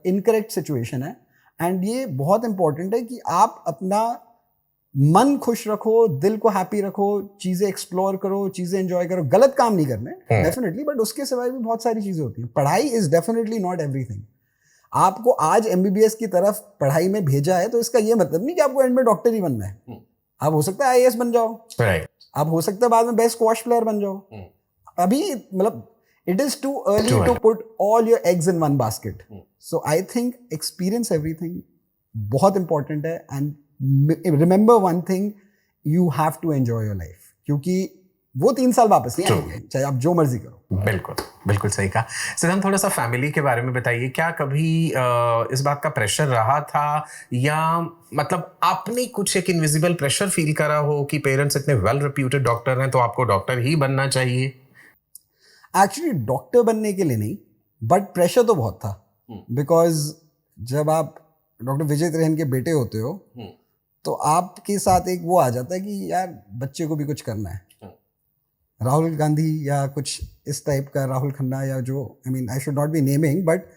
इनकरेक्ट सिचुएशन है, एंड ये बहुत इंपॉर्टेंट है कि आप अपना मन खुश रखो, दिल को हैप्पी रखो, चीजें एक्सप्लोर करो, चीजें एंजॉय करो। गलत काम नहीं करने डेफिनेटली, बट उसके सिवाय भी बहुत सारी चीजें होती हैं। पढ़ाई इज डेफिनेटली नॉट एवरीथिंग। आपको आज MBBS की तरफ पढ़ाई में भेजा है तो इसका ये मतलब नहीं कि आपको एंड में डॉक्टर ही बनना है। आप हो सकता है IAS बन जाओ, आप हो सकता है बाद में बेस्ट स्क्वॉश प्लेयर बन जाओ। अभी मतलब it is too early to put all your eggs in one basket. So I think experience everything बहुत important है, and remember one thing, you have to enjoy your life, क्योंकि वो 3 साल वापस नहीं आएंगे, चाहे आप जो मर्जी करो। बिल्कुल बिल्कुल सही कहा। सिद्धांत, थोड़ा सा फैमिली के बारे में बताइए। क्या कभी इस बात का प्रेशर रहा था, या मतलब आपने कुछ एक इनविजिबल प्रेशर फील करा हो कि पेरेंट्स इतने वेल रिप्यूटेड डॉक्टर हैं तो आपको डॉक्टर ही बनना चाहिए? एक्चुअली डॉक्टर बनने के लिए नहीं, बट प्रेशर तो बहुत था। बिकॉज जब आप डॉक्टर विजय त्रेहन के बेटे होते हो तो आपके साथ एक वो आ जाता है कि यार बच्चे को भी कुछ करना है। राहुल गांधी या कुछ इस टाइप का, राहुल खन्ना, या जो I mean I should not be naming, but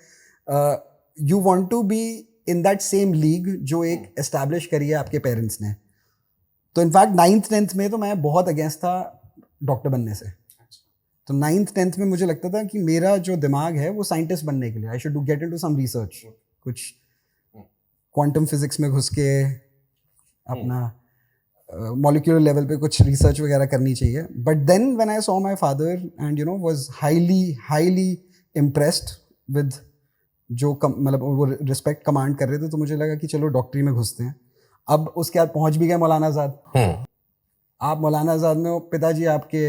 you want to be in that same league जो एक एस्टैब्लिश करी है आपके पेरेंट्स ने। तो इनफैक्ट 9th 10th में तो मैं बहुत अगेंस्ट था डॉक्टर बनने से। तो 9th 10th में मुझे लगता था कि मेरा जो दिमाग है वो साइंटिस्ट बनने के लिए, I should get into some research, कुछ क्वांटम फिजिक्स में घुस के अपना मॉलिक्यूलर लेवल पे कुछ रिसर्च वगैरह करनी चाहिए। But then when I saw my father and you know was highly impressed with जो मतलब वो रिस्पेक्ट कमांड कर रहे थे, तो मुझे लगा कि चलो डॉक्टरी में घुसते हैं। अब उसके बाद पहुंच भी गए मौलाना आज़ाद। आप मौलाना आज़ाद में, पिताजी आपके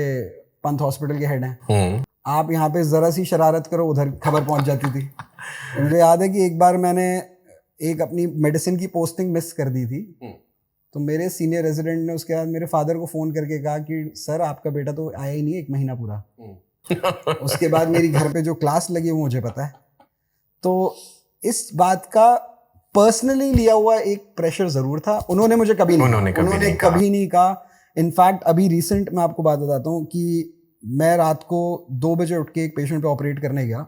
पंत हॉस्पिटल के हेड हैं, आप यहाँ पे जरा सी शरारत करो उधर खबर पहुंच जाती थी। मुझे याद है कि एक बार मैंने एक अपनी मेडिसिन की पोस्टिंग मिस कर दी थी, तो मेरे सीनियर रेजिडेंट ने उसके बाद मेरे फादर को फ़ोन करके कहा कि सर आपका बेटा तो आया ही नहीं 1 महीना पूरा। उसके बाद मेरी घर पे जो क्लास लगी वो मुझे पता है। तो इस बात का पर्सनली लिया हुआ एक प्रेशर ज़रूर था। उन्होंने मुझे कभी नहीं कहा। इनफैक्ट अभी रिसेंट मैं आपको बात बताता हूँ कि मैं रात को 2 बजे उठ के एक पेशेंट पे ऑपरेट करने गया।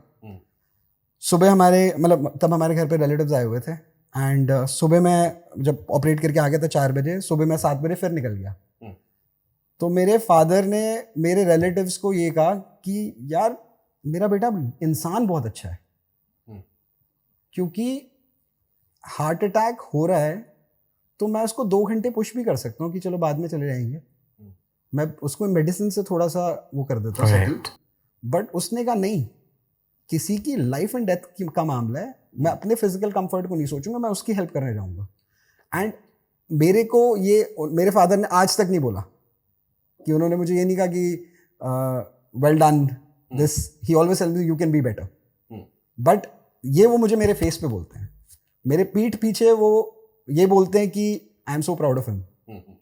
सुबह हमारे मतलब तब हमारे घर पे रिलेटिव्स आए हुए थे, एंड सुबह मैं जब ऑपरेट करके आ गया था 4 बजे, सुबह मैं 7 बजे फिर निकल गया। तो मेरे फादर ने मेरे रिलेटिव्स को ये कहा कि यार मेरा बेटा इंसान बहुत अच्छा है, क्योंकि हार्ट अटैक हो रहा है तो मैं उसको 2 घंटे पुश भी कर सकता हूँ कि चलो बाद में चले जाएंगे, मैं उसको मेडिसिन से थोड़ा सा वो कर देता हूँ। बट उसने कहा नहीं, किसी की लाइफ एंड डेथ का मामला है, मैं अपने फिजिकल कंफर्ट को नहीं सोचूंगा, मैं उसकी हेल्प करने जाऊंगा। एंड मेरे को ये मेरे फादर ने आज तक नहीं बोला कि, उन्होंने मुझे ये नहीं कहा कि well done this, he always tells me you can be better. But ये वो मुझे मेरे फेस पे बोलते हैं, मेरे पीठ पीछे वो ये बोलते हैं कि I am so proud of him,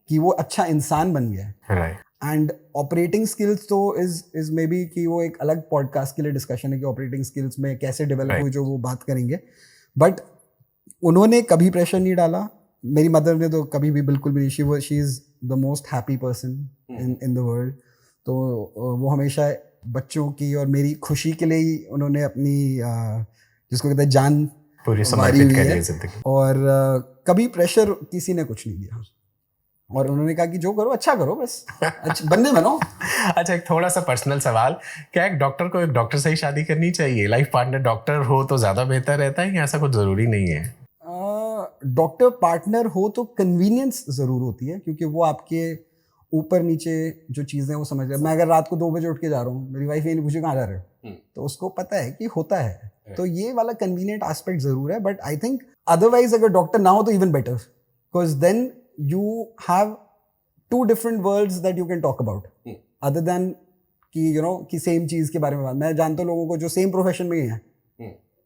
कि वो अच्छा इंसान बन गया है। एंड ऑपरेटिंग स्किल्स तो इज मे बी कि वो एक अलग पॉडकास्ट के लिए डिस्कशन है कि ऑपरेटिंग स्किल्स में कैसे डेवलप हुई, जो वो बात करेंगे. बट उन्होंने कभी प्रेशर नहीं डाला. मेरी मदर ने तो कभी भी बिल्कुल भी, she is the most happy person in the world. तो वो हमेशा बच्चों की और मेरी खुशी के लिए ही उन्होंने अपनी जिसको कहते हैं जान पूरी समर्पित कर ली जिंदगी. और कभी प्रेशर किसी ने कुछ नहीं दिया. और उन्होंने कहा कि जो करो अच्छा करो, बस अच्छा बंदे बनो. अच्छा, एक थोड़ा सा पर्सनल सवाल, क्या एक डॉक्टर को एक डॉक्टर से ही शादी करनी चाहिए? लाइफ पार्टनर डॉक्टर हो तो ज्यादा बेहतर रहता है या ऐसा कुछ जरूरी नहीं है? डॉक्टर पार्टनर हो तो कन्वीनियंस जरूर होती है, क्योंकि वो आपके ऊपर नीचे जो चीजें वो समझ रहे हैं. मैं अगर रात को 2 बजे उठ के जा रहा हूँ, मेरी वाइफ ये नहीं पूछे कहाँ जा रहे हो, तो उसको पता है कि होता है. तो ये वाला कन्वीनियंट एस्पेक्ट जरूर है. बट आई थिंक अदरवाइज अगर डॉक्टर ना हो तो even better, because then you have 2 different worlds that you can talk about, other than कि you know कि सेम चीज के बारे में बात. मैं जानता हूँ लोगों को जो सेम प्रोफेशन में ही हैं.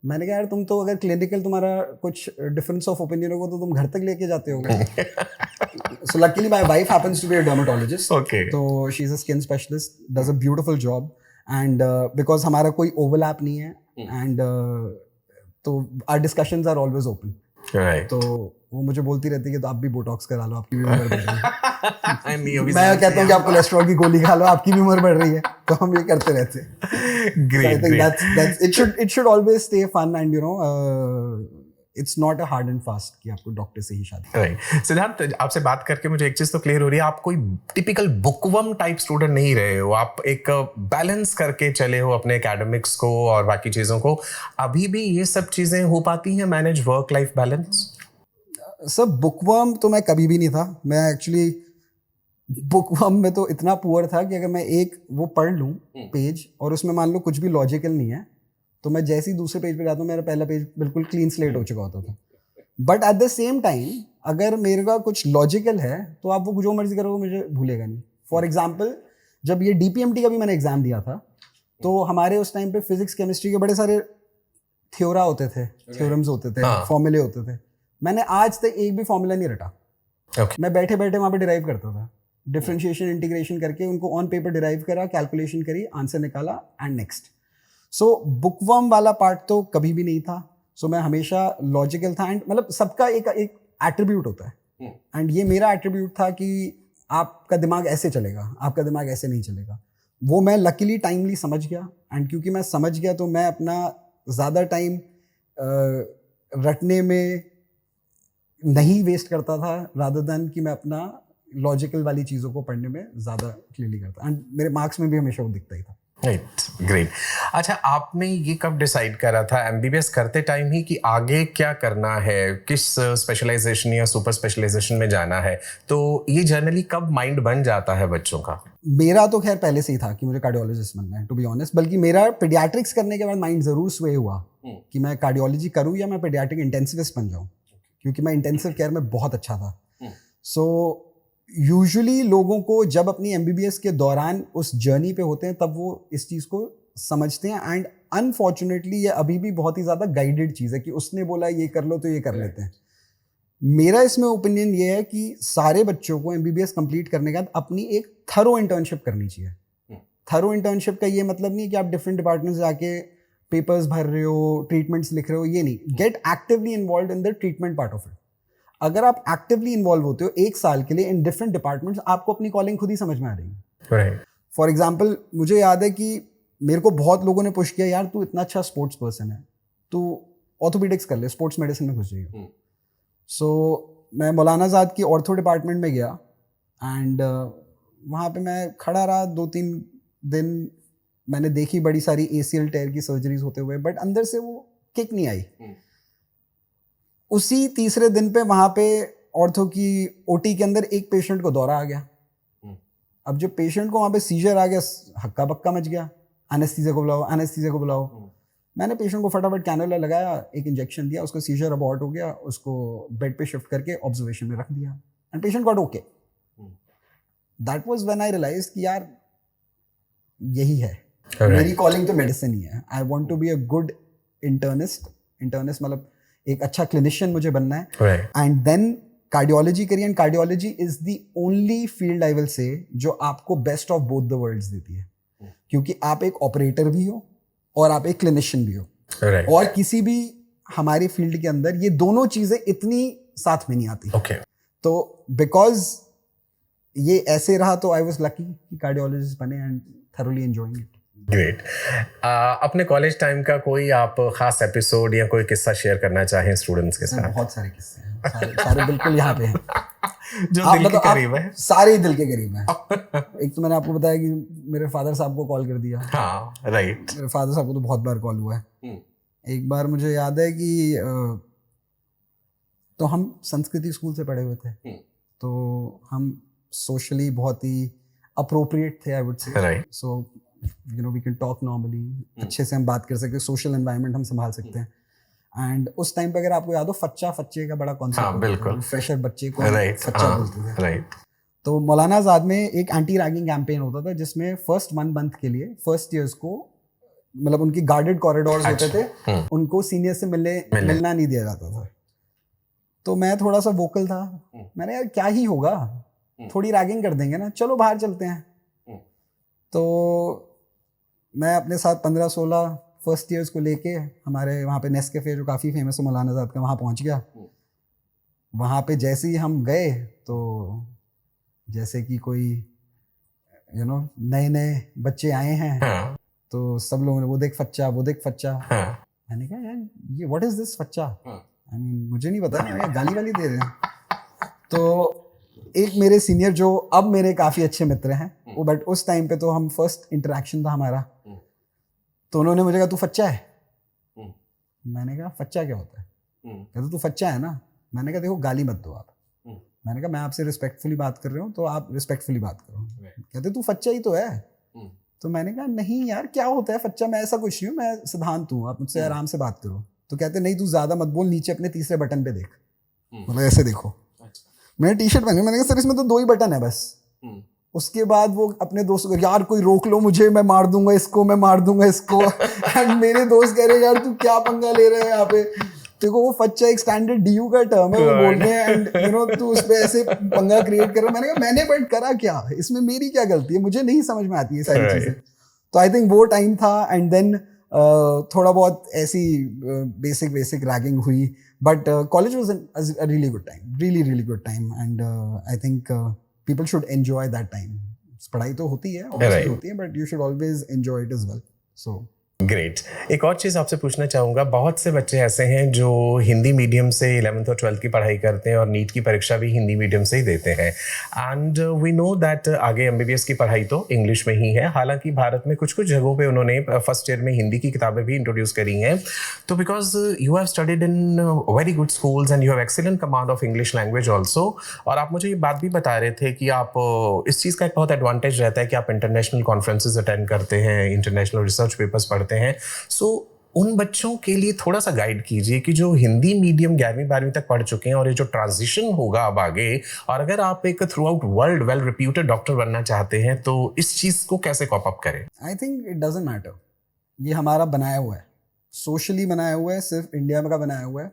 मैंने कहा यार तुम तो अगर क्लिनिकल तुम्हारा कुछ डिफरेंस ऑफ ओपिनियन होगा तो तुम घर तक लेके जाते होगे. So luckily my wife happens to be a dermatologist. Okay. So she's a skin specialist, does a beautiful job, and because हमारा कोई overlap नहीं है, and तो our discussions are always open. Right. तो वो मुझे बोलती रहती है कि तो आप भी बोटॉक्स करा लो, आपकी भी उम्र बढ़ रही है. मैं मैं कहता हूँ कि आप कोलेस्ट्रॉल की गोली खा लो, आपकी भी उम्र बढ़ रही है. तो हम ये करते रहते हैं. Great, I think great. that's it should always stay fun, and you know it's not a hard and fast कि आपको डॉक्टर से ही शादी. राइट. सिद्धार्थ, आपसे बात करके मुझे एक चीज तो क्लियर हो रही है, आप कोई टिपिकल बुकवर्म टाइप स्टूडेंट नहीं रहे हो. आप एक बैलेंस करके चले हो अपने एकेडमिक्स को और बाकी चीजों को. अभी भी ये सब चीजें हो पाती हैं, manage work life balance? Sir bookworm तो मैं कभी भी नहीं था. मैं एक्चुअली बुकवर्म में तो इतना पुअर था कि अगर मैं एक वो पढ़ लूँ पेज और उसमें मान लो कुछ भी लॉजिकल नहीं है, तो मैं जैसे ही दूसरे पेज पे जाता हूँ मेरा पहला पेज बिल्कुल क्लीन स्लेट हो चुका होता था. But at the same time अगर मेरे का कुछ लॉजिकल है तो आप वो जो मर्जी करो मुझे भूलेगा नहीं. फॉर एग्जाम्पल जब ये DPMT का भी मैंने एग्जाम दिया था, तो हमारे उस टाइम पे फिजिक्स केमिस्ट्री के बड़े सारे थ्योरा होते थे, थ्योरम्स होते थे, फॉर्मूले होते थे. मैंने आज तक एक भी फॉर्मूला नहीं रटा. मैं बैठे बैठे वहाँ पे डिराइव करता था, डिफरेंशिएशन इंटीग्रेशन करके उनको ऑन पेपर डिराइव करा, कैलकुलेशन करी, आंसर निकाला एंड नेक्स्ट. सो बुकवर्म वाला पार्ट तो कभी भी नहीं था. सो मैं हमेशा लॉजिकल था. एंड मतलब सबका एक एट्रीब्यूट होता है, एंड ये मेरा एट्रीब्यूट था कि आपका दिमाग ऐसे चलेगा, आपका दिमाग ऐसे नहीं चलेगा. वो मैं लकीली टाइमली समझ गया. एंड क्योंकि मैं समझ गया तो मैं अपना ज़्यादा टाइम रटने में नहीं वेस्ट करता था, रादर देन कि मैं अपना लॉजिकल वाली चीज़ों को पढ़ने में ज़्यादा क्लियरली करता. एंड मेरे मार्क्स में भी हमेशा वो दिखता ही था. Right, great. अच्छा, आपने ये कब डिसाइड करा था MBBS करते टाइम ही कि आगे क्या करना है, किस स्पेशलाइजेशन या सुपर स्पेशलाइजेशन में जाना है? तो ये जनरली कब माइंड बन जाता है बच्चों का? मेरा तो खैर पहले से ही था कि मुझे कार्डियोलॉजिस्ट बनना है, टू बी ऑनेस्ट. बल्कि मेरा पीडियाट्रिक्स करने के बाद माइंड जरूर स्वे हुआ कि मैं कार्डियोलॉजी करूँ या मैं पीडियाट्रिक इंटेंसिविस्ट बन जाऊँ, क्योंकि मैं इंटेंसिव केयर में बहुत अच्छा था. सो यूजुअली लोगों को जब अपनी MBBS के दौरान उस जर्नी पे होते हैं तब वो इस चीज़ को समझते हैं. एंड अनफॉर्चुनेटली ये अभी भी बहुत ही ज़्यादा गाइडेड चीज़ है कि उसने बोला ये कर लो तो ये कर लेते हैं. मेरा इसमें ओपिनियन ये है कि सारे बच्चों को MBBS कंप्लीट करने के बाद अपनी एक थरो इंटर्नशिप करनी चाहिए. थरो इंटर्नशिप का ये मतलब नहीं कि आप डिफरेंट डिपार्टमेंट्स जाके पेपर्स भर रहे हो, ट्रीटमेंट्स लिख रहे हो, ये नहीं. Get actively involve in the treatment part of it. अगर आप एक्टिवली इन्वॉल्व होते हो 1 साल के लिए इन डिफरेंट डिपार्टमेंट्स, आपको अपनी कॉलिंग खुद ही समझ में आ रही है. फॉर एग्जाम्पल मुझे याद है कि मेरे को बहुत लोगों ने पुश किया, यार तू इतना अच्छा स्पोर्ट्स पर्सन है, तू ऑर्थोपेडिक्स कर ले, स्पोर्ट्स मेडिसिन में घुस जाएगा. सो मैं मौलाना आज़ाद की ऑर्थो डिपार्टमेंट में गया एंड वहाँ पे मैं खड़ा रहा 2-3 दिन. मैंने देखी बड़ी सारी ACL टेयर की सर्जरीज होते हुए, बट अंदर से वो किक नहीं आई. उसी तीसरे दिन पे वहाँ पे ऑर्थो की OT के अंदर एक पेशेंट को दौरा आ गया. अब जब पेशेंट को वहाँ पे सीजर आ गया, हक्का बक्का मच गया, एनेस्थीसिया को बुलाओ, एनेस्थीसिया को बुलाओ. मैंने पेशेंट को फटाफट कैनुला लगाया, एक इंजेक्शन दिया, उसको सीजर अबॉर्ट हो गया, उसको बेड पे शिफ्ट करके ऑब्जर्वेशन में रख दिया and patient got okay. That was when I realised कि यार यही है मेरी कॉलिंग, तो मेडिसिन ही है. I want to be a good internist. Internist मतलब एक अच्छा क्लिनिशियन मुझे बनना है. एंड देन कार्डियोलॉजी करी, and cardiology is the only field I will say जो आपको best of both the worlds देती है, क्योंकि आप एक ऑपरेटर भी हो और आप एक क्लिनिशियन भी हो। Right. और किसी भी हमारी फील्ड के अंदर ये दोनों चीजें इतनी साथ में नहीं आती। Okay. तो बिकॉज ये ऐसे रहा तो आई वाज लकी कि कार्डियोलॉजिस्ट बने and thoroughly enjoying it. Great. अपने कॉलेज टाइम का कोई आप खास एपिसोड या कोई किस्सा शेयर करना चाहें स्टूडेंट्स के साथ? बहुत सारे किस्से हैं, सारे बिल्कुल यहाँ पे हैं जो दिल के करीब है। सारे ही दिल के करीब हैं। एक तो मैंने आपको बताया कि मेरे फादर साहब को कॉल कर दिया। हाँ, राइट। मेरे फादर साहब को तो बहुत बार कॉल हुआ है। एक बार मुझे याद है कि तो हम संस्कृति स्कूल से पढ़े हुए थे, तो हम सोशली बहुत ही अप्रोप्रिएट थे, I would say. Right. So you know we can talk normally, अच्छे से हम बात कर सकते हैं, सोशल एनवायरनमेंट हम संभाल सकते हैं। एंड उस टाइम पे अगर आपको याद हो, फच्चे का बड़ा कॉन्सेप्ट। हाँ, बिल्कुल। फ्रेशर बच्चे को फच्चा बोलते थे। राइट। तो मौलाना आजाद में एक एंटी रैगिंग कैंपेन होता था, जिसमें फर्स्ट 1 मंथ के लिए फर्स्ट ईयर्स को, मतलब उनकी गार्डेड कॉरिडोर्स होते थे, उनको सीनियर से मिलना नहीं दिया जाता था। तो मैं थोड़ा सा वोकल था, मैंने यार क्या ही होगा, थोड़ी रैगिंग कर देंगे ना, चलो बाहर चलते हैं। तो मैं अपने साथ 15-16 फर्स्ट ईयर्स को लेके हमारे वहाँ पे नेस्कैफे जो काफ़ी फेमस है मौलाना आजाद का, वहाँ पहुँच गया। वहाँ पे जैसे ही हम गए तो जैसे कि कोई नए बच्चे आए हैं, हाँ। तो सब लोगों ने वो देख फच्चा। हाँ। मैंने कहा यार ये व्हाट इज दिस फच्चा, आई मीन मुझे नहीं पता, गाली वाली दे रहे हैं। तो एक मेरे सीनियर जो अब मेरे काफ़ी अच्छे मित्र हैं वो, बट उस टाइम पे तो हम फर्स्ट इंटरेक्शन था हमारा, तो उन्होंने मुझे कहा तू फच्चा है। मैंने कहा फच्चा क्या होता है? कहते तू फच्चा है ना। मैंने कहा देखो गाली मत दो आप। मैंने कहा मैं आपसे रिस्पेक्टफुली बात कर रहा हूँ, तो आप रिस्पेक्टफुली बात करो। कहते तू फच्चा ही तो है। तो मैंने कहा नहीं यार क्या होता है फच्चा, मैं ऐसा कुछ नहीं हूँ, मैं सिद्धांत हूँ, आप मुझसे आराम से बात करो। तो कहते नहीं तू ज्यादा मत बोल, नीचे अपने तीसरे बटन पे देख, मतलब ऐसे देखो। मैंने टी शर्ट पहनी, मैंने कहा सर इसमें तो 2 ही बटन है बस। उसके बाद वो अपने दोस्तों को, यार कोई रोक लो मुझे, मैं मार दूंगा इसको, मैं मार दूंगा इसको। एंड मेरे दोस्त कह रहे यार तू क्या पंगा ले रहे हैं यहाँ पे, देखो वो फच्चा एक स्टैंडर्ड डीयू का टर्म है, वो बोलते हैं, एंड तू उस पे ऐसे पंगा क्रिएट कर रहा है। मैंने कहा मैंने बट करा क्या, इसमें मेरी क्या गलती है, मुझे नहीं समझ में आती है सारी चीजें। तो आई थिंक वो टाइम था। एंड देन थोड़ा बहुत ऐसी बेसिक रैगिंग हुई, but college was a really good time, really good time. And I think people should enjoy that time. पढ़ाई तो होती है, obviously होती है, but you should always enjoy it as well. So great. एक और चीज़ आपसे पूछना चाहूँगा, बहुत से बच्चे ऐसे हैं जो हिंदी मीडियम से 11th और 12th की पढ़ाई करते हैं और नीट की परीक्षा भी हिंदी मीडियम से ही देते हैं, एंड वी नो दैट आगे MBBS की पढ़ाई तो इंग्लिश में ही है। हालांकि भारत में कुछ जगहों पे उन्होंने फर्स्ट ईयर में हिंदी की किताबें भी इंट्रोड्यूस करी हैं। तो because you have studied in very good schools and you have excellent command of English language also, और आप मुझे ये बात भी बता रहे थे कि आप इस चीज़ का एक बहुत एडवांटेज रहता है कि आप इंटरनेशनल कॉन्फ्रेंसेज अटेंड करते हैं, इंटरनेशनल रिसर्च पेपर्स पढ़ते हैं। सो उन बच्चों के लिए थोड़ा सा गाइड कीजिए कि जो हिंदी मीडियम 11वीं 12वीं तक पढ़ चुके हैं और ये जो ट्रांजिशन होगा अब आगे, और अगर आप एक through out world well reputed doctor बनना चाहते हैं तो इस चीज़ को कैसे कॉप अप करें? I think it doesn't matter, ये हमारा बनाया हुआ है, सोशली बनाया हुआ है, सिर्फ इंडिया में का बनाया हुआ है।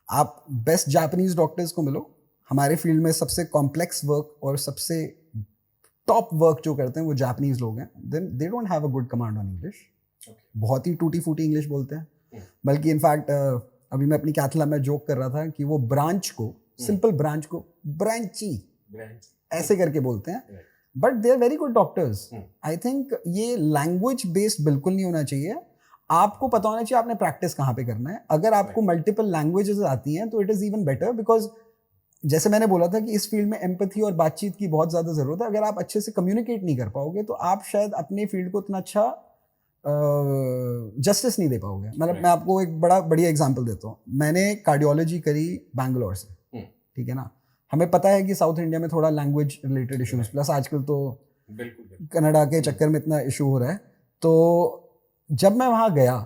आप बेस्ट जापानीज डॉक्टर्स को मिलो, हमारे फील्ड में सबसे कॉम्प्लेक्स वर्क और सबसे टॉप वर्क जो करते हैं वो जापानीज लोग हैं। Then they don't have a good command on English, बहुत ही टूटी फूटी इंग्लिश बोलते हैं। बल्कि इनफैक्ट अभी मैं अपनी कैथला में जोक कर रहा था कि वो ब्रांच को, सिंपल ब्रांच को ब्रांची ऐसे करके बोलते हैं, but they are very good doctors. I think ये लैंग्वेज बेस्ड बिल्कुल नहीं होना चाहिए, आपको पता होना चाहिए आपने प्रैक्टिस कहाँ पे करना है। अगर आपको मल्टीपल लैंग्वेजेस आती हैं तो it is even better, because जैसे मैंने बोला था कि इस फील्ड में एम्पैथी और बातचीत की बहुत ज्यादा जरूरत है। अगर आप अच्छे से कम्युनिकेट नहीं कर पाओगे तो आप शायद अपने फील्ड को इतना अच्छा जस्टिस नहीं दे पाओगे। मतलब मैं आपको एक बड़ा बढ़िया एग्जांपल देता हूँ। मैंने कार्डियोलॉजी करी बैंगलोर से, ठीक है ना। हमें पता है कि साउथ इंडिया में थोड़ा लैंग्वेज रिलेटेड इशूज, प्लस आजकल तो कनाडा के चक्कर में इतना इशू हो रहा है। तो जब मैं वहाँ गया,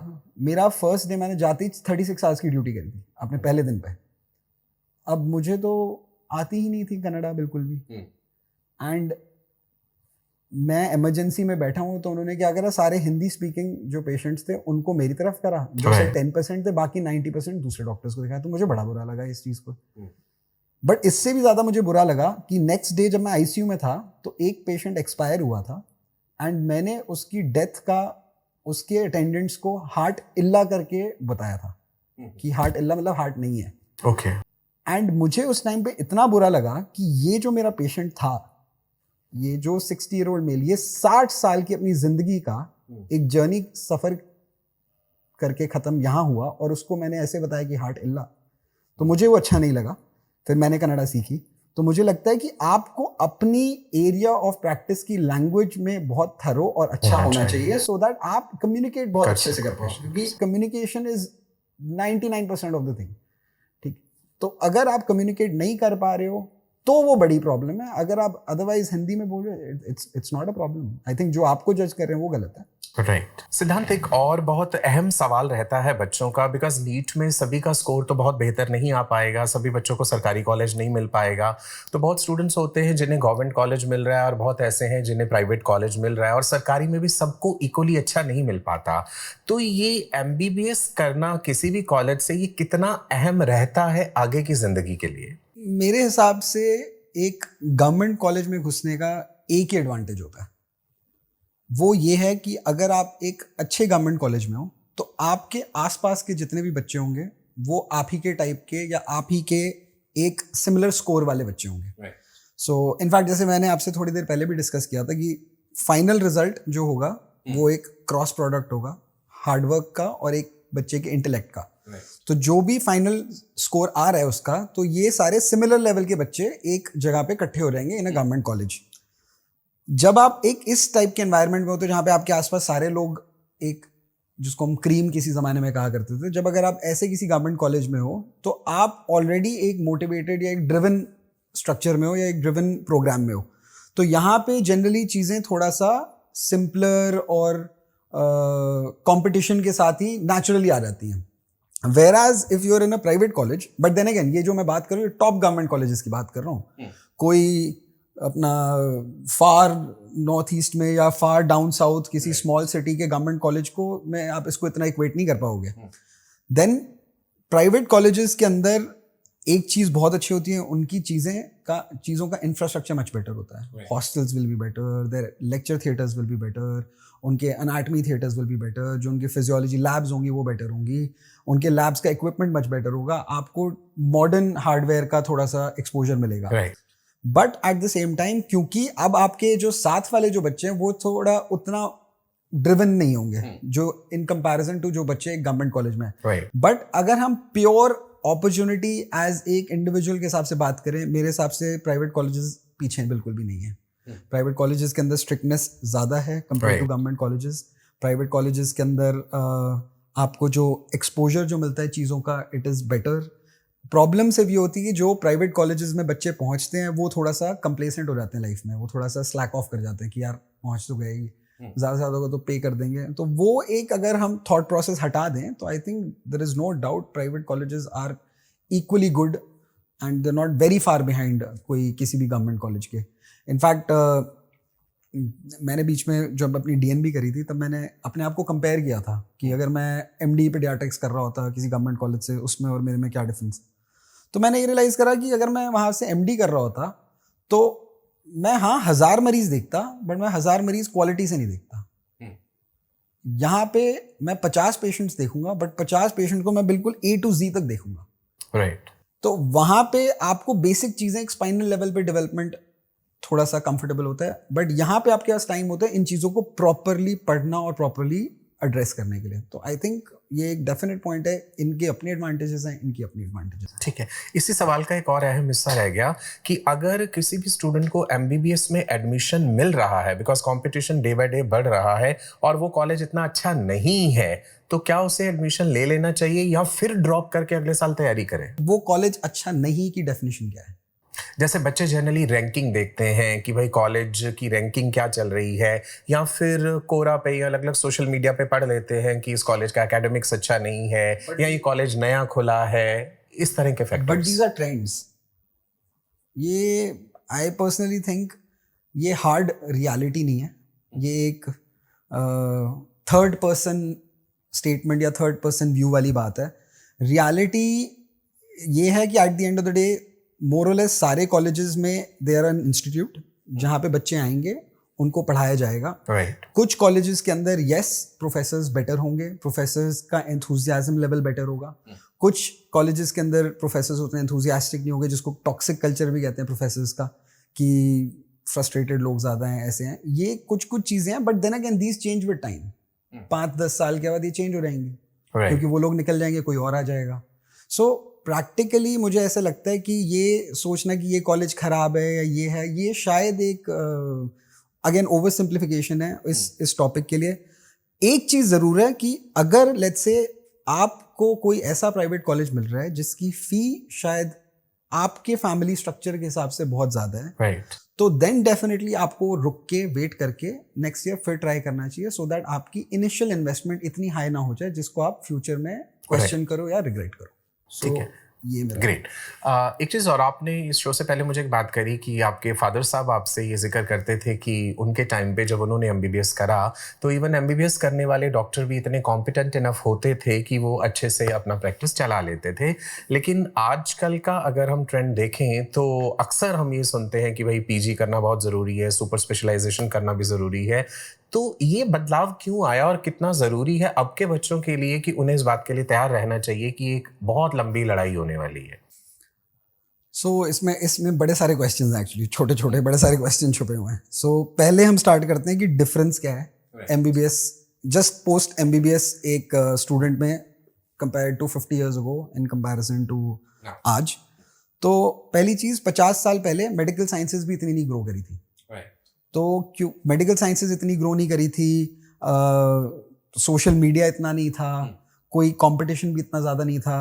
मेरा फर्स्ट डे मैंने जाती 36 आवर्स की ड्यूटी करी थी अपने पहले दिन पे। अब मुझे तो आती ही नहीं थी कन्नड़ा बिल्कुल भी, एंड मैं इमरजेंसी में बैठा हूँ तो उन्होंने क्या करा, सारे हिंदी स्पीकिंग जो पेशेंट्स थे उनको मेरी तरफ करा, जो 10% थे, बाकी 90% दूसरे डॉक्टर्स को दिखाया। तो मुझे बड़ा बुरा लगा इस चीज़ को। बट इससे भी ज़्यादा मुझे बुरा लगा कि नेक्स्ट डे जब मैं आईसीयू में था तो एक पेशेंट एक्सपायर हुआ था एंड मैंने उसकी डेथ का उसके अटेंडेंट्स को हार्ट इल्ला करके बताया था कि हार्ट इल्ला मतलब हार्ट नहीं है। ओके। एंड मुझे उस टाइम पे इतना बुरा लगा कि ये जो मेरा पेशेंट था, ये जो 60 ईयर ओल्ड मेल, ये 60 साल की अपनी जिंदगी का एक जर्नी सफर करके खत्म यहाँ हुआ और उसको मैंने ऐसे बताया कि हार्ट इल्ला। तो मुझे वो अच्छा नहीं लगा। फिर मैंने कन्नड़ा सीखी। तो मुझे लगता है कि आपको अपनी एरिया ऑफ प्रैक्टिस की लैंग्वेज में बहुत थरो और अच्छा होना चाहिए सो दैट आप कम्युनिकेट बहुत अच्छे से कर पाओ, क्योंकि communication is 99% of the thing. ठीक, तो अगर आप कम्युनिकेट नहीं कर पा रहे हो तो वो बड़ी प्रॉब्लम है। अगर आप अदरवाइज हिंदी में बोल रहे हो, it's not a problem. I think जो आपको जज कर रहे हैं वो गलत है। राइट। सिद्धांत, एक और बहुत अहम सवाल रहता है बच्चों का, बिकॉज नीट में सभी का स्कोर तो बहुत बेहतर नहीं आ पाएगा, सभी बच्चों को सरकारी कॉलेज नहीं मिल पाएगा। तो बहुत स्टूडेंट्स होते हैं जिन्हें गवर्नमेंट कॉलेज मिल रहा है और बहुत ऐसे हैं जिन्हें प्राइवेट कॉलेज मिल रहा है, और सरकारी में भी सबको इक्वली अच्छा नहीं मिल पाता। तो ये एमबीबीएस करना किसी भी कॉलेज से ये कितना अहम रहता है आगे की जिंदगी के लिए? मेरे हिसाब से एक गवर्नमेंट कॉलेज में घुसने का एक ही एडवांटेज होता है, वो ये है कि अगर आप एक अच्छे गवर्नमेंट कॉलेज में हो तो आपके आसपास के जितने भी बच्चे होंगे वो आप ही के टाइप के या आप ही के एक सिमिलर स्कोर वाले बच्चे होंगे। सो इनफैक्ट जैसे मैंने आपसे थोड़ी देर पहले भी डिस्कस किया था कि फाइनल रिजल्ट जो होगा वो एक क्रॉस प्रोडक्ट होगा हार्डवर्क का और एक बच्चे के इंटेलेक्ट का। तो जो भी फाइनल स्कोर आ रहा है उसका, तो ये सारे सिमिलर लेवल के बच्चे एक जगह पे इकट्ठे हो जाएंगे इन अ गवर्नमेंट कॉलेज। जब आप एक इस टाइप के एनवायरनमेंट में होते हो जहाँ पे आपके आसपास सारे लोग, एक जिसको हम क्रीम किसी ज़माने में कहा करते थे, जब अगर आप ऐसे किसी गवर्नमेंट कॉलेज में हो तो आप ऑलरेडी एक मोटिवेटेड या एक ड्रिवन स्ट्रक्चर में हो या एक ड्रिवन प्रोग्राम में हो। तो यहाँ पे जनरली चीज़ें थोड़ा सा सिंपलर और कंपटीशन के साथ ही नेचुरली आ जाती हैं। Whereas if you're in a private college, but then again, ये जो मैं बात कर रहा हूँ टॉप गवर्नमेंट कॉलेजेस की बात कर रहा हूँ, कोई अपना फार नॉर्थ ईस्ट में या फार डाउन साउथ किसी स्मॉल सिटी के गवर्नमेंट कॉलेज को मैं आप इसको इतना इक्वेट नहीं कर पाओगे। देन प्राइवेट कॉलेजेस के अंदर एक चीज़ बहुत अच्छी होती है, उनकी चीज़ों का इंफ्रास्ट्रक्चर मच बेटर होता है। Hostels will be better, there lecture theatres will be better, उनके anatomy theatres will be better, जो उनके फिजियोलॉजी लैब्स होंगी वो बेटर होंगी, उनके लैब्स का इक्विपमेंट मच बेटर होगा, आपको मॉडर्न हार्डवेयर का थोड़ा सा एक्सपोजर मिलेगा। But at the same time क्योंकि अब आपके जो साथ वाले जो बच्चे हैं वो थोड़ा उतना ड्रिवन नहीं होंगे जो इन कंपैरिजन टू जो बच्चे गवर्नमेंट कॉलेज में। बट अगर हम प्योर अपॉर्चुनिटी एज एक इंडिविजुअल के हिसाब से बात करें, मेरे हिसाब से प्राइवेट कॉलेजेस पीछे बिल्कुल भी नहीं है। प्राइवेट कॉलेजेस के अंदर स्ट्रिक्टनेस ज़्यादा है compare to government colleges. Private colleges के अंदर आपको जो एक्सपोजर जो मिलता है चीज़ों का, इट इज़ बेटर। प्रॉब्लम सिर्फ ये होती है कि जो प्राइवेट कॉलेजेस में बच्चे पहुंचते हैं वो थोड़ा सा कंप्लेसेंट हो जाते हैं लाइफ में, वो थोड़ा सा स्लैक ऑफ कर जाते हैं कि यार पहुंच तो गए ही, ज़्यादा से ज़्यादा होगा तो पे कर देंगे। तो वो एक अगर हम थॉट प्रोसेस हटा दें तो I think there is no doubt private colleges are equally good and they are not very far behind कोई किसी भी गवर्नमेंट कॉलेज के। इनफैक्ट मैंने बीच में जब अपनी डीएनबी करी थी तब मैंने अपने आप को कंपेयर किया था कि अगर मैं एमडी पीडियाट्रिक्स कर रहा होता किसी गवर्नमेंट कॉलेज से, उसमें और मेरे में क्या डिफरेंस। तो मैंने ये रियलाइज़ करा कि अगर मैं वहाँ से एमडी कर रहा होता तो मैं 1000 मरीज देखता, बट मैं 1000 मरीज क्वालिटी से नहीं देखता। यहाँ पे मैं 50 पेशेंट्स देखूंगा, बट 50 पेशेंट को मैं बिल्कुल A to Z तक देखूंगा। राइट। तो वहाँ पे आपको बेसिक चीज़ें एक स्पाइनल लेवल पे डेवलपमेंट थोड़ा सा कंफर्टेबल होता है, बट यहाँ पे आपके पास टाइम होता है इन चीज़ों को प्रॉपरली पढ़ना और प्रॉपरली एड्रेस करने के लिए। तो आई थिंक ये एक डेफिनेट पॉइंट है, इनके अपने एडवांटेजेस हैं, इनकी अपनी एडवांटेजेस हैं। ठीक है, इसी सवाल का एक और अहम हिस्सा रह गया कि अगर किसी भी स्टूडेंट को एमबीबीएस में एडमिशन मिल रहा है, because competition day by day बढ़ रहा है और वो कॉलेज इतना अच्छा नहीं है, तो क्या उसे एडमिशन ले लेना चाहिए या फिर ड्रॉप करके अगले साल तैयारी करें? वो कॉलेज अच्छा नहीं की डेफिनेशन क्या है? जैसे बच्चे जनरली रैंकिंग देखते हैं कि भाई कॉलेज की रैंकिंग क्या चल रही है, या फिर कोरा पे या अलग अलग सोशल मीडिया पे पढ़ लेते हैं कि इस कॉलेज का एकेडमिक्स अच्छा नहीं है या ये कॉलेज नया खुला है, इस तरह के factors. But these are trends. ये आई पर्सनली थिंक ये हार्ड रियलिटी नहीं है, ये एक थर्ड पर्सन स्टेटमेंट या थर्ड पर्सन व्यू वाली बात है। रियलिटी ये है कि at the end of the day more or less सारे कॉलेजेस में देयर एन इंस्टीट्यूट जहाँ पे बच्चे आएंगे, उनको पढ़ाया जाएगा. राइट. कुछ कॉलेजेस के अंदर यस प्रोफेसर्स बेटर होंगे, प्रोफेसर्स का एंथुजियाज्म लेवल बेटर होगा. कुछ कॉलेजेस के अंदर प्रोफेसर्स उतने एंथुजियास्टिक नहीं होंगे, जिसको टॉक्सिक कल्चर भी कहते हैं प्रोफेसर्स का, कि फ्रस्ट्रेटेड लोग ज़्यादा हैं, ऐसे हैं. ये कुछ चीज़ें हैं, but then again these change with time. 5-10 साल के बाद ये चेंज हो रहेंगे, क्योंकि वो लोग निकल जाएंगे, कोई और आ जाएगा. सो प्रैक्टिकली मुझे ऐसा लगता है कि ये सोचना कि ये कॉलेज खराब है या ये है, ये शायद एक अगेन ओवर सिंप्लीफिकेशन है इस टॉपिक के लिए. एक चीज़ ज़रूर है कि अगर लेट्स से आपको कोई ऐसा प्राइवेट कॉलेज मिल रहा है जिसकी फ़ी शायद आपके फैमिली स्ट्रक्चर के हिसाब से बहुत ज़्यादा है, राइट, तो देन डेफिनेटली आपको रुक के वेट करके नेक्स्ट ईयर फिर ट्राई करना चाहिए, सो दैट आपकी इनिशियल इन्वेस्टमेंट इतनी हाई ना हो जाए जिसको आप फ्यूचर में क्वेश्चन करो या रिग्रेट करो. ठीक है, ये मेरा ग्रेट. एक चीज़ और, आपने इस शो से पहले मुझे एक बात करी कि आपके फादर साहब आपसे ये जिक्र करते थे कि उनके टाइम पे जब उन्होंने एमबीबीएस करा तो इवन एमबीबीएस करने वाले डॉक्टर भी इतने कॉम्पिटेंट इनफ होते थे कि वो अच्छे से अपना प्रैक्टिस चला लेते थे. लेकिन आजकल का अगर हम ट्रेंड देखें तो अक्सर हम ये सुनते हैं कि भाई पीजी करना बहुत ज़रूरी है, सुपर स्पेशलाइजेशन करना भी ज़रूरी है. तो ये बदलाव क्यों आया और कितना ज़रूरी है अब के बच्चों के लिए कि उन्हें इस बात के लिए तैयार रहना चाहिए कि एक बहुत लंबी लड़ाई होने वाली है? सो इसमें बड़े सारे क्वेश्चंस हैं एक्चुअली, छोटे छोटे बड़े सारे क्वेश्चन छुपे हुए हैं. सो पहले हम स्टार्ट करते हैं कि डिफरेंस क्या है एमबीबीएस जस्ट पोस्ट एमबीबीएस एक स्टूडेंट में compare to 50 years ago in comparison to आज. तो पहली चीज़, 50 साल पहले मेडिकल साइंसेज भी इतनी नहीं ग्रो करी थी. तो क्यों मेडिकल साइंसेज इतनी ग्रो नहीं करी थी, सोशल मीडिया इतना नहीं था, कोई कंपटीशन भी इतना ज़्यादा नहीं था,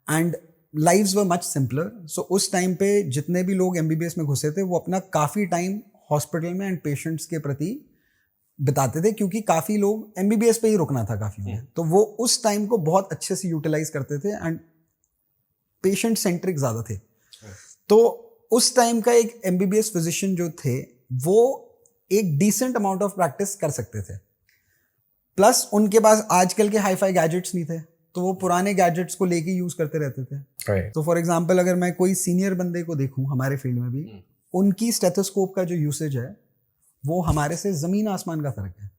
and lives were much simpler. So उस टाइम पे जितने भी लोग एमबीबीएस में घुसे थे वो अपना काफ़ी टाइम हॉस्पिटल में एंड पेशेंट्स के प्रति बिताते थे, क्योंकि काफ़ी लोग एमबीबीएस पे ही रुकना था काफ़ी में. तो वो उस टाइम को बहुत अच्छे से यूटिलाइज करते थे एंड पेशेंट सेंट्रिक ज़्यादा थे. तो उस टाइम का एक एमबीबीएस फिजिशियन जो थे वो एक डिसेंट अमाउंट ऑफ प्रैक्टिस कर सकते थे. प्लस उनके पास आजकल के हाई-फाई गैजेट्स नहीं थे, तो वो पुराने गैजेट्स को लेके यूज करते रहते थे. तो फॉर एग्जांपल अगर मैं कोई सीनियर बंदे को देखूं हमारे फील्ड में भी, उनकी स्टेथोस्कोप का जो यूसेज है वो हमारे से ज़मीन आसमान का फ़र्क है.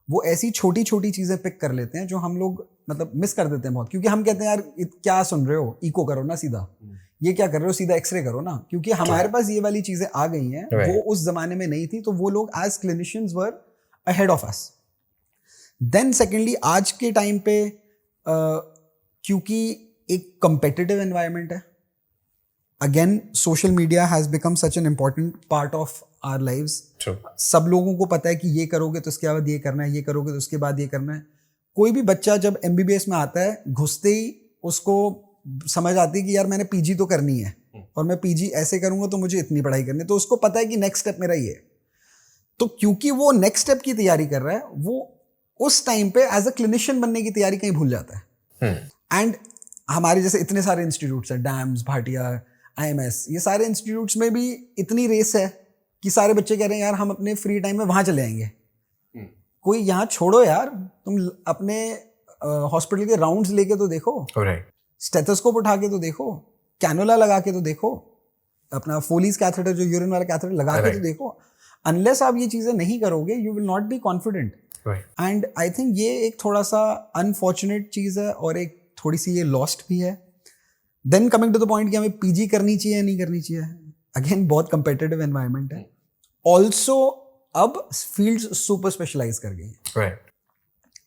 वो ऐसी छोटी छोटी चीज़ें पिक कर लेते हैं जो हम लोग मतलब मिस कर देते हैं बहुत, क्योंकि हम कहते हैं यार क्या सुन रहे हो, इको करो ना सीधा, ये क्या कर रहे हो, सीधा एक्सरे करो ना, क्योंकि हमारे पास ये वाली चीज़ें आ गई हैं. वो उस जमाने में नहीं थी, तो वो लोग as clinicians were ahead of us. Then secondly आज के टाइम पे क्योंकि एक कंपेटिटिव एनवायरनमेंट है, again social media has become such an important part of our lives. सब लोगों को पता है कि ये करोगे तो उसके बाद ये करना है, ये करोगे तो उसके बाद ये करना है. कोई भी बच्चा जब एमबीबीएस में आता है, घुसते ही उसको समझ आती है कि यार मैंने पीजी तो करनी है और मैं पीजी ऐसे करूंगा तो मुझे इतनी पढ़ाई करनी है, तो उसको पता है कि नेक्स्ट स्टेप मेरा ये है. तो क्योंकि वो नेक्स्ट स्टेप की तैयारी कर रहा है, वो उस टाइम पे एज अ क्लिनिशियन बनने की तैयारी कहीं भूल जाता है. एंड हमारे जैसे इतने सारे इंस्टीट्यूट्स हैं, डैम्स, भाटिया, आईएमएस, ये सारे इंस्टीट्यूट्स में भी इतनी रेस है कि सारे बच्चे कह रहे हैं यार हम अपने फ्री टाइम में वहां चले जाएंगे. कोई यहाँ छोड़ो यार, तुम अपने हॉस्पिटल के राउंड्स लेके तो देखो, स्टेथोस्कोप उठा के तो देखो, कैनुला लगा के तो देखो, अपना फोलीज कैथेटर जो यूरिन वाला कैथेटर लगा के तो देखो. अनलेस आप ये चीज़ें नहीं करोगे you will not be confident. And I think ये एक थोड़ा सा अनफॉर्चुनेट चीज़ है और एक थोड़ी सी ये लॉस्ट भी है. Then coming to the point कि हमें पीजी करनी चाहिए या नहीं करनी चाहिए, अगेन बहुत कंपेटिटिव एनवायरनमेंट है. ऑल्सो अब फील्ड्स सुपर स्पेशलाइज कर गई हैं,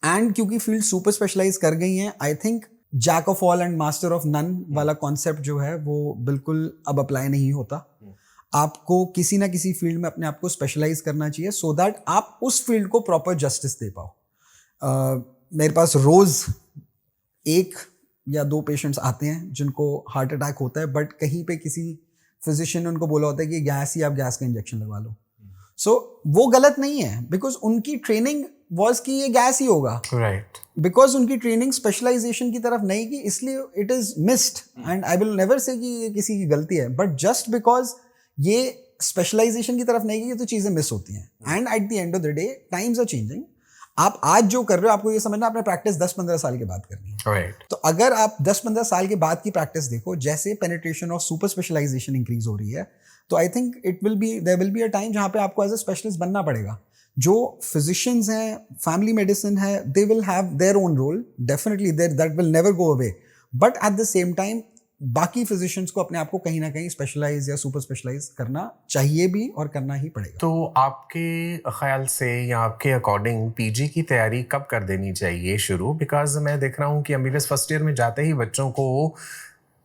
एंड क्योंकि फील्ड सुपर स्पेशलाइज कर गई हैं, I think jack of all and master of none वाला कॉन्सेप्ट जो है वो बिल्कुल अब अप्लाई नहीं होता. आपको किसी ना किसी फील्ड में अपने आप को स्पेशलाइज करना चाहिए सो दैट आप उस फील्ड को प्रॉपर जस्टिस दे पाओ. मेरे पास रोज 1 या 2 पेशेंट्स आते हैं जिनको हार्ट अटैक होता है, बट कहीं पे किसी फिजिशियन ने उनको बोला होता है कि गैस ही आप गैस का इंजेक्शन लगवा लो. सो वो गलत नहीं है, बिकॉज उनकी ट्रेनिंग वॉज कि ये गैस ही होगा, राइट, बिकॉज उनकी ट्रेनिंग स्पेशलाइजेशन की तरफ नहीं की, इसलिए it is missed. And I will never say कि ये किसी की गलती है, बट जस्ट बिकॉज ये स्पेशलाइजेशन की तरफ नहीं की तो चीज़ें मिस होती हैं. And at the end of the day times are changing. आप आज जो कर रहे हो आपको ये समझना आपने प्रैक्टिस 10-15 साल के बाद करनी है। राइट। तो अगर आप 10-15 साल के बाद की प्रैक्टिस देखो, जैसे पेनिट्रेशन और सुपर स्पेशलाइजेशन इंक्रीज हो रही है, तो I think there will be a time जहाँ पे आपको एज अ स्पेशलिस्ट बनना पड़ेगा। जो फिजिशियंस हैं, फैमिली मेडिसिन है, they will have their own role, definitely that will never go away, but at the same time बाकी फिजिशियंस को अपने आप को कहीं ना कहीं स्पेशलाइज या सुपर स्पेशलाइज करना चाहिए भी और करना ही पड़ेगा। तो आपके ख्याल से या आपके अकॉर्डिंग पीजी की तैयारी कब कर देनी चाहिए शुरू? बिकॉज मैं देख रहा हूँ कि एमबीबीएस फर्स्ट ईयर में जाते ही बच्चों को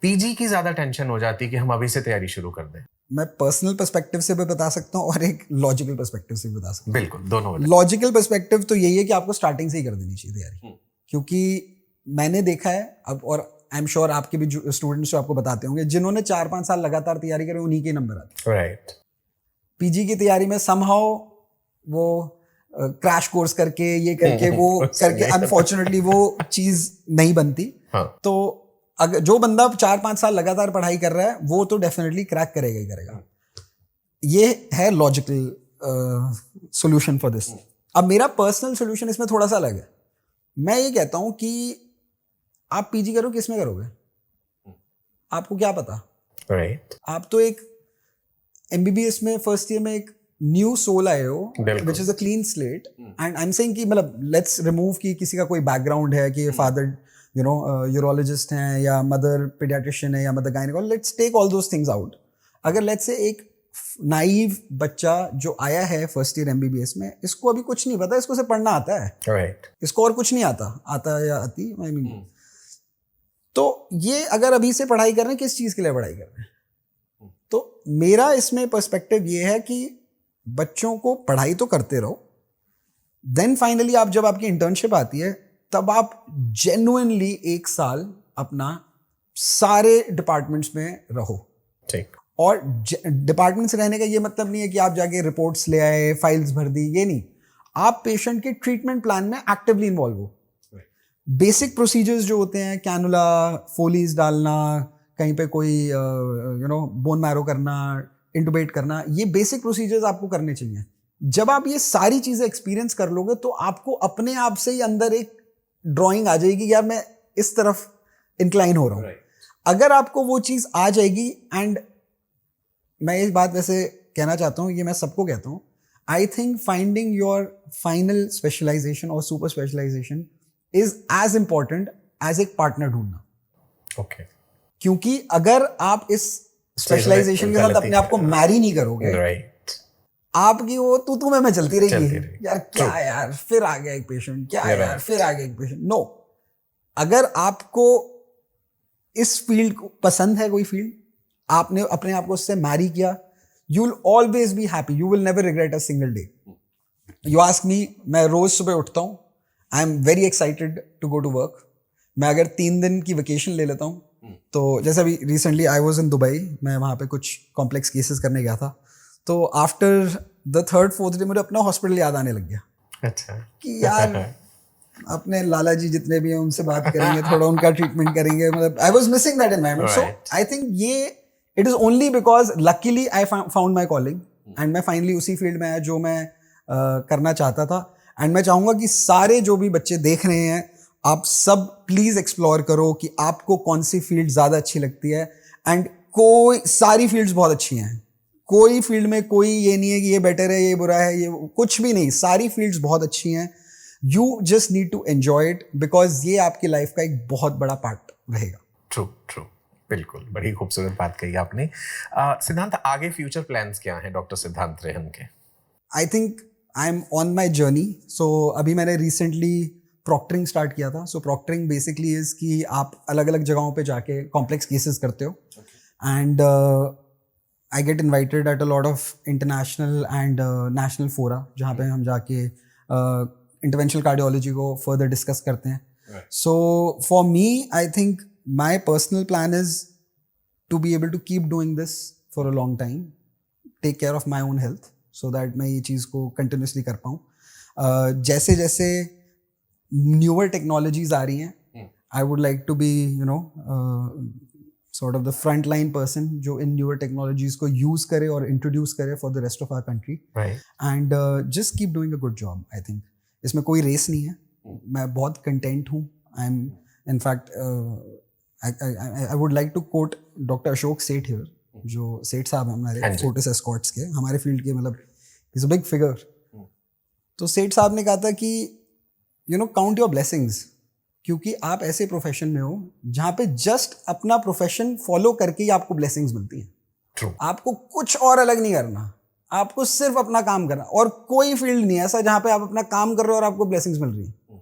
पीजी की ज़्यादा टेंशन हो जाती है कि हम अभी से तैयारी शुरू कर दें। मैं पर्सनल पर्सपेक्टिव से भी बता सकता हूँ और एक लॉजिकल पर्सपेक्टिव से भी बता सकता हूँ। बिल्कुल, दोनों। लॉजिकल पर्सपेक्टिव तो यही है कि आपको स्टार्टिंग से ही कर देनी चाहिए तैयारी, क्योंकि मैंने देखा है अब, और आई एम श्योर आपके भी स्टूडेंट्स जो आपको बताते होंगे, जिन्होंने 4-5 साल लगातार तैयारी करी उन्हीं के नंबर आते हैं। राइट। पीजी की तैयारी में समहाउ वो क्रैश कोर्स करके ये करके वो करके अनफॉर्चुनेटली वो चीज नहीं बनती। हाँ। तो अगर जो बंदा 4-5 साल लगातार पढ़ाई कर रहा है वो तो डेफिनेटली क्रैक करेगा ही करेगा। ये है लॉजिकल सॉल्यूशन फॉर दिस। अब मेरा पर्सनल सॉल्यूशन इसमें थोड़ा सा अलग है। मैं ये कहता हूं कि आप पीजी करो, किस में करोगे आपको क्या पता। राइट। आप तो एक एमबीबीएस में फर्स्ट ईयर में एक न्यू सोल आए हो, which is a clean slate, and I am saying कि मतलब लेट्स रिमूव कि किसी का कोई बैकग्राउंड है कि फादर यूरोलॉजिस्ट हैं या मदर पीडियाट्रिशियन है या mother gynaecologist, let's take all those things out. अगर लेट्स से एक नाइव बच्चा जो आया है फर्स्ट ईयर एमबीबीएस में, इसको अभी कुछ नहीं पता, इसको सिर्फ पढ़ना आता है। राइट। इसको और कुछ नहीं आता या आती, आई मीन। तो ये अगर अभी से पढ़ाई कर रहे हैं, किस चीज के लिए पढ़ाई कर रहे हैं? तो मेरा इसमें पर्सपेक्टिव ये है कि बच्चों को पढ़ाई तो करते रहो, देन फाइनली आप जब आपकी इंटर्नशिप आती है तब आप जेन्युइनली 1 साल अपना सारे डिपार्टमेंट्स में रहो। ठीक। और डिपार्टमेंट्स रहने का ये मतलब नहीं है कि आप जाके रिपोर्ट्स ले आए, फाइल्स भर दी, ये नहीं। आप पेशेंट के ट्रीटमेंट प्लान में एक्टिवली इन्वॉल्व हो। बेसिक प्रोसीजर्स जो होते हैं, कैनुला, फोलीज डालना, कहीं पे कोई बोन मैरो करना, इंटुबेट करना, ये बेसिक प्रोसीजर्स आपको करने चाहिए। जब आप ये सारी चीजें एक्सपीरियंस कर लोगे तो आपको अपने आप से ही अंदर एक ड्राइंग आ जाएगी, यार मैं इस तरफ इंक्लाइन हो रहा हूँ। अगर आपको वो चीज आ जाएगी, एंड मैं ये बात वैसे कहना चाहता हूँ, ये मैं सबको कहता हूँ, I think finding your final specialisation और super specialisation is as important as एक पार्टनर ढूंढना। ओके। क्योंकि अगर आप इस स्पेशलाइजेशन के साथ अपने आप को मैरी नहीं करोगे, राइट, आपकी वो तू में चलती रहेगी, यार क्या यार फिर आ गया एक पेशेंट, क्या यार फिर आ गया एक पेशेंट। नो, अगर आपको इस फील्ड को पसंद है, कोई फील्ड आपने अपने आप को उससे मैरी किया, you will always be happy, you will never regret a single day. You ask me, मैं रोज सुबह उठता हूँ, I am very excited to go to work. मैं अगर 3 दिन की वेकेशन ले लेता हूँ, तो जैसे अभी recently I was in Dubai, मैं वहाँ पे कुछ कॉम्प्लेक्स केसेस करने गया था, तो आफ्टर द 3rd-4th डे मुझे अपना हॉस्पिटल याद आने लग गया। अच्छा, कि यार अपने लाला जी जितने भी हैं उनसे बात करेंगे, थोड़ा उनका ट्रीटमेंट करेंगे, मतलब I was missing that environment. So I think ये it is only because luckily I found my calling, and मैं फाइनली उसी फील्ड में आया जो मैं करना चाहता था। एंड मैं चाहूँगा कि सारे जो भी बच्चे देख रहे हैं, आप सब प्लीज एक्सप्लोर करो कि आपको कौन सी फील्ड ज़्यादा अच्छी लगती है। एंड सारी फील्ड्स बहुत अच्छी हैं, कोई फील्ड में कोई ये नहीं है कि ये बेटर है, ये बुरा है, ये कुछ भी नहीं, सारी फील्ड्स बहुत अच्छी हैं। You just need to enjoy it, because ये आपकी लाइफ का एक बहुत बड़ा पार्ट रहेगा। ट्रू, बिल्कुल, बड़ी खूबसूरत बात कही आपने। सिद्धांत, आगे फ्यूचर प्लान्स क्या हैं डॉक्टर सिद्धांत रेहन के? I think I am on my journey. So अभी मैंने रिसेंटली प्रॉक्टरिंग स्टार्ट किया था। सो प्रॉक्टरिंग बेसिकली इज कि आप अलग अलग जगहों पे जाके कॉम्प्लेक्स केसेस करते हो, and I get invited at a lot of international and national fora, जहाँ पे हम जाके इंटरवेंशनल कार्डियोलॉजी को फर्दर डिस्कस करते हैं। So for me, I think my personal plan is to be able to keep doing this for a long time, take care of my own health, so that मैं ये चीज़ को continuously कर पाऊँ। जैसे जैसे newer technologies आ रही हैं, I would like to be sort of the frontline person जो इन newer technologies को use करे और introduce करे for the rest of our country, right, and just keep doing a good job. I think इसमें कोई रेस नहीं है, मैं बहुत कंटेंट हूँ। I am in fact I would like to quote doctor Ashok Seth here, जो सेठ साहब हैं हमारे फोर्टिस एस्कॉर्ट्स के, हमारे फील्ड के, मतलब इज अ बिग फिगर। तो सेठ साहब ने कहा था कि you know count your blessings, क्योंकि आप ऐसे प्रोफेशन में हो जहाँ पे जस्ट अपना प्रोफेशन फॉलो करके ही आपको ब्लेसिंग्स मिलती हैं। True. आपको कुछ और अलग नहीं करना, आपको सिर्फ अपना काम करना, और कोई फील्ड नहीं है ऐसा जहाँ पे आप अपना काम कर रहे हो और आपको ब्लेसिंग्स मिल रही हैं।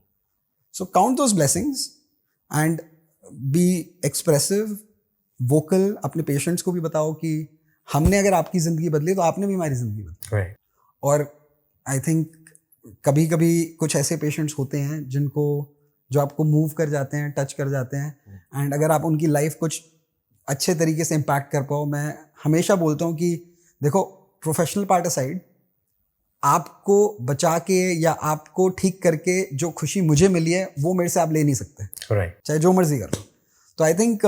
So count those blessings and be expressive, vocal. अपने पेशेंट्स को भी बताओ कि हमने अगर आपकी ज़िंदगी बदली तो आपने भी हमारी ज़िंदगी बदली। Right. और आई थिंक कभी कभी कुछ ऐसे पेशेंट्स होते हैं जो आपको मूव कर जाते हैं, टच कर जाते हैं, एंड अगर आप उनकी लाइफ कुछ अच्छे तरीके से इम्पैक्ट कर पाओ। मैं हमेशा बोलता हूँ कि देखो, प्रोफेशनल पार्ट असाइड, आपको बचा के या आपको ठीक करके जो खुशी मुझे मिली है वो मेरे से आप ले नहीं सकते, Right. चाहे जो मर्जी कर लो। तो I think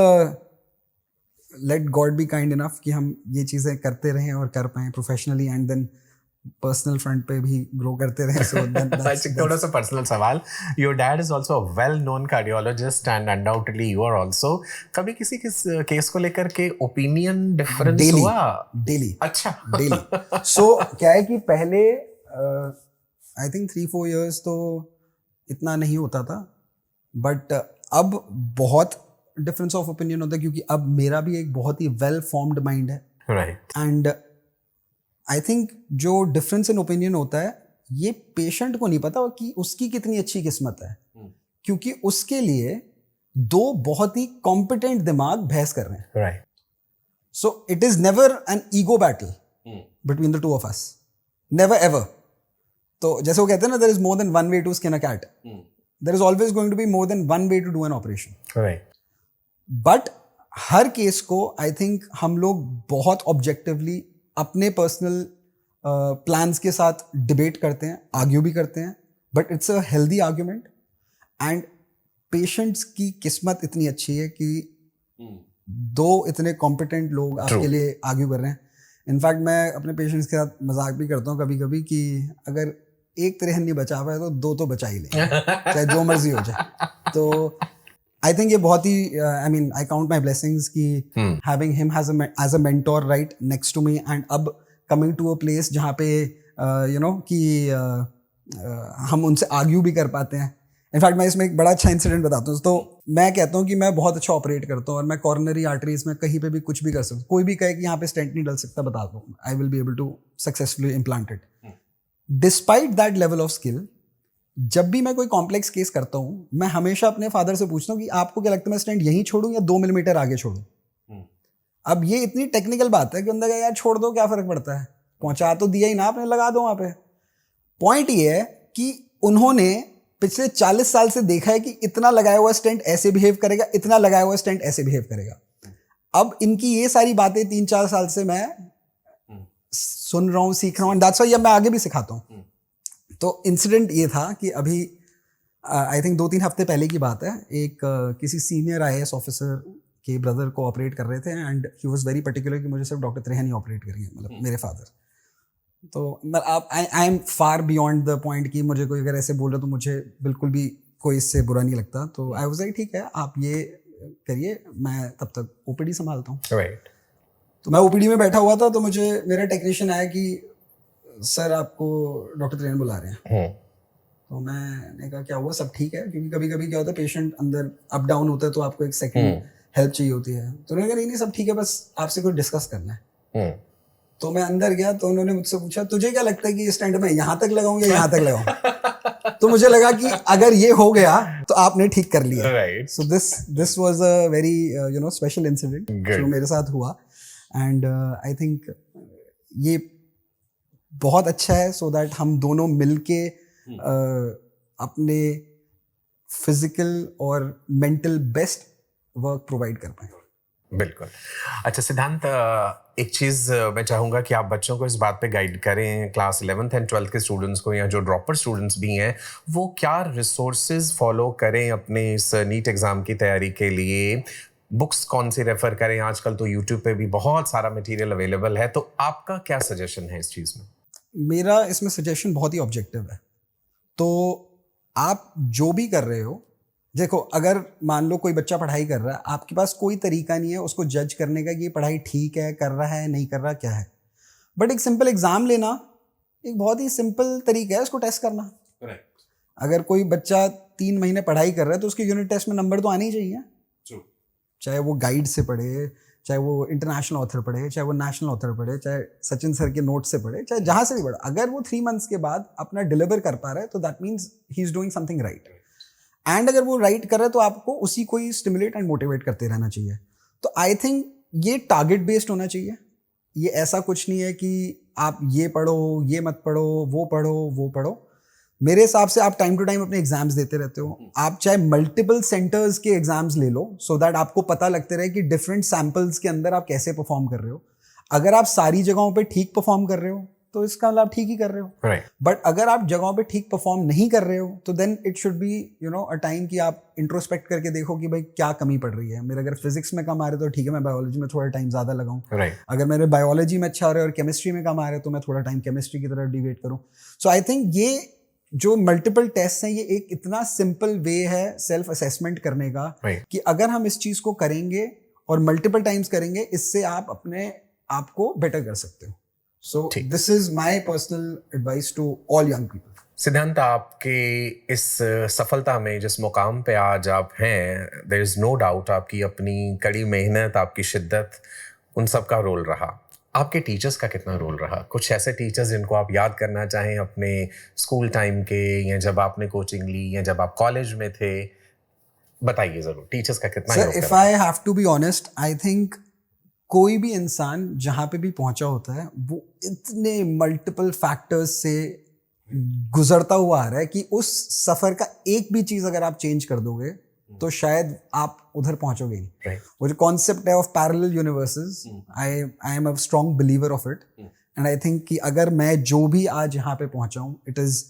let god be kind enough कि हम ये चीज़ें करते रहें और कर पाएँ professionally, and then personal front पे भी ग्रो करते रहे। सो थोड़ा सा पर्सनल सवाल, your dad is also a well known cardiologist and undoubtedly you are also. कभी किसी केस को लेकर के ओपिनियन डिफरेंस हुआ? डेली। अच्छा। डेली। सो क्या है कि पहले आई थिंक 3-4 years तो इतना नहीं होता था, बट अब बहुत डिफरेंस ऑफ ओपिनियन होता है, क्योंकि अब मेरा भी एक बहुत ही वेल फॉर्म्ड माइंड है। राइट। एंड आई थिंक जो डिफरेंस इन ओपिनियन होता है, ये पेशेंट को नहीं पता कि उसकी कितनी अच्छी किस्मत है, क्योंकि उसके लिए दो बहुत ही कॉम्पिटेंट दिमाग बहस कर रहे हैं। Right. So it is never an ego battle between the two of us, never ever. तो जैसे वो कहते हैं ना, there is more than one way to skin a cat, there is always going to be more than one way to do an operation. Right. But हर case को I think हम लोग बहुत ऑब्जेक्टिवली अपने पर्सनल प्लान्स के साथ debate करते हैं, आर्ग्यू भी करते हैं, but it's a healthy argument. And patients की किस्मत इतनी अच्छी है कि दो इतने कॉम्पिटेंट लोग आपके लिए आर्ग्यू कर रहे हैं। इनफैक्ट मैं अपने पेशेंट्स के साथ मजाक भी करता हूँ कभी कभी कि अगर एक तिरहन नहीं बचा पाए तो दो तो बचा ही लेंगे, चाहे जो मर्जी हो जाए। तो आई थिंक ये बहुत ही I mean I count my blessings कि having him as a mentor right next to me, and अब कमिंग टू अ प्लेस जहाँ पे यू नो कि हम उनसे आर्ग्यू भी कर पाते हैं। इनफैक्ट मैं इसमें एक बड़ा अच्छा इंसिडेंट बताता हूँ। तो मैं कहता हूँ कि मैं बहुत अच्छा ऑपरेट करता हूँ और मैं कॉर्नरी आर्टरीज में कहीं पे भी कुछ भी कर सकता हूँ। कोई भी कहे कि यहाँ पे स्टेंट नहीं डल सकता, बता दो, I will be able to successfully implant it. Despite that level of skill, जब भी मैं कोई कॉम्प्लेक्स केस करता हूँ, मैं हमेशा अपने फादर से पूछता हूँ कि आपको क्या लगता है मैं स्टेंट यहीं छोड़ूं या 2 मिलीमीटर आगे छोड़ूं। अब ये इतनी टेक्निकल बात है कि बंदा यार छोड़ दो, क्या फर्क पड़ता है, पहुंचा तो दिया ही ना आपने, लगा दो वहां पे। पॉइंट ये है कि उन्होंने पिछले 40 साल से देखा है कि इतना लगाया हुआ स्टेंट ऐसे बिहेव करेगा, इतना लगाया हुआ स्टेंट ऐसे बिहेव करेगा। अब इनकी ये सारी बातें 3-4 साल से मैं सुन रहा हूँ, सीख रहा हूँ, दैट्स व्हाई मैं आगे भी सिखाता हूँ। तो इंसिडेंट ये था कि अभी आई थिंक 2-3 हफ्ते पहले की बात है, एक किसी सीनियर IAS ऑफिसर के ब्रदर को ऑपरेट कर रहे थे, and he was very particular कि मुझे सिर्फ डॉक्टर त्रेहन ही ऑपरेट करेंगे, मतलब मेरे फादर। तो आप I am far beyond the point कि मुझे कोई अगर ऐसे बोल रहा तो मुझे बिल्कुल भी कोई इससे बुरा नहीं लगता। तो आई वाज लाइक ठीक है, आप ये करिए, मैं तब तक OPD संभालता हूँ। राइट। तो मैं OPD में बैठा हुआ था, तो मुझे मेरा टेक्नीशियन आया कि सर आपको डॉक्टर त्रेहन बुला रहे हैं। तो मैंने कहा क्या हुआ, सब ठीक है, क्योंकि कभी कभी क्या होता है पेशेंट अंदर अप डाउन होता है तो आपको एक सेकंड हेल्प चाहिए होती है। तो उन्होंने कहा नहीं सब ठीक है, बस आपसे कुछ डिस्कस करना है। तो मैं अंदर गया तो उन्होंने मुझसे पूछा तुझे क्या लगता है कि इस स्टेंट में यहाँ तक लगाऊं या यहाँ तक लगाऊं। तो मुझे लगा कि अगर ये हो गया तो आपने ठीक कर लिया। So this was a very you know special incident जो मेरे साथ हुआ, एंड आई थिंक ये बहुत अच्छा है, सो दैट हम दोनों मिलके अपने फिजिकल और मेंटल बेस्ट वर्क प्रोवाइड कर पाए। बिल्कुल। अच्छा सिद्धांत, एक चीज़ मैं चाहूँगा कि आप बच्चों को इस बात पे गाइड करें, क्लास 11th एंड 12th के स्टूडेंट्स को, या जो ड्रॉपर स्टूडेंट्स भी हैं, वो क्या रिसोर्सेज फॉलो करें अपने इस नीट एग्ज़ाम की तैयारी के लिए, बुक्स कौन सी रेफर करें? आजकल तो यूट्यूब पे भी बहुत सारा मटेरियल अवेलेबल है, तो आपका क्या सजेशन है इस चीज़ में? मेरा इसमें सजेशन बहुत ही ऑब्जेक्टिव है। तो आप जो भी कर रहे हो, देखो अगर मान लो कोई बच्चा पढ़ाई कर रहा है, आपके पास कोई तरीका नहीं है उसको जज करने का कि ये पढ़ाई ठीक है, कर रहा है, नहीं कर रहा, क्या है। बट एक सिंपल एग्जाम लेना एक बहुत ही सिंपल तरीका है उसको टेस्ट करना। अगर कोई बच्चा 3 महीने पढ़ाई कर रहा है तो उसके यूनिट टेस्ट में नंबर तो आने ही चाहिए। चाहे वो गाइड से पढ़े, चाहे वो इंटरनेशनल ऑथर पढ़े, चाहे वो नेशनल ऑथर पढ़े, चाहे सचिन सर के नोट से पढ़े, चाहे जहां से भी पढ़े, अगर वो 3 मंथ्स के बाद अपना डिलीवर कर पा रहा है तो that means he is doing something right. And अगर वो राइट कर रहा है तो आपको उसी को ही स्टिमुलेट एंड मोटिवेट करते रहना चाहिए। तो आई थिंक ये टारगेट बेस्ड होना चाहिए। ये ऐसा कुछ नहीं है कि आप ये पढ़ो, ये मत पढ़ो, वो पढ़ो, वो पढ़ो। मेरे हिसाब से आप टाइम टू टाइम अपने एग्जाम्स देते रहते हो। आप चाहे मल्टीपल सेंटर्स के एग्जाम्स ले लो सो दैट आपको पता लगते रहे कि डिफरेंट सैंपल्स के अंदर आप कैसे परफॉर्म कर रहे हो। अगर आप सारी जगहों पे ठीक परफॉर्म कर रहे हो तो इसका मतलब आप ठीक ही कर रहे हो। बट अगर आप जगहों पे ठीक परफॉर्म नहीं कर रहे हो तो then it should be a time कि आप इंट्रोस्पेक्ट करके देखो कि भाई क्या कमी पड़ रही है। मेरे अगर फिजिक्स में कम आ रहे तो ठीक है, मैं बायोलॉजी में थोड़ा टाइम ज़्यादा लगाऊं। अगर मेरे बायोलॉजी में अच्छा आ रहा है और केमिस्ट्री में कम आ रहा है तो मैं थोड़ा टाइम केमिस्ट्री की तरफ डिवेट करूँ। सो आई थिंक ये जो मल्टीपल टेस्ट हैं ये एक इतना सिंपल वे है सेल्फ असेसमेंट करने का कि अगर हम इस चीज़ को करेंगे और मल्टीपल टाइम्स करेंगे, इससे आप अपने आप को बेटर कर सकते हो। So this is my personal advice to all young people. सिद्धांत, आपके इस सफलता में जिस मुकाम पे आज आप हैं, there is no doubt आपकी अपनी कड़ी मेहनत, आपकी शिद्दत, उन सब का रोल रहा। आपके टीचर्स का कितना रोल रहा? कुछ ऐसे टीचर्स जिनको आप याद करना चाहें अपने स्कूल टाइम के, या जब आपने कोचिंग ली, या जब आप कॉलेज में थे, बताइए जरूर टीचर्स का कितना योगदान। Sir, if I have to be honest, I think कोई भी इंसान जहां पे भी पहुंचा होता है वो इतने मल्टीपल फैक्टर्स से गुजरता हुआ आ रहा है कि उस सफर का एक भी चीज अगर आप चेंज कर दोगे तो शायद आप उधर पहुंचोगे ही। वो जो कॉन्सेप्ट है of parallel universes, I am a strong believer of it. And I think कि अगर मैं जो भी आज यहाँ पे पहुंचा हूँ, it is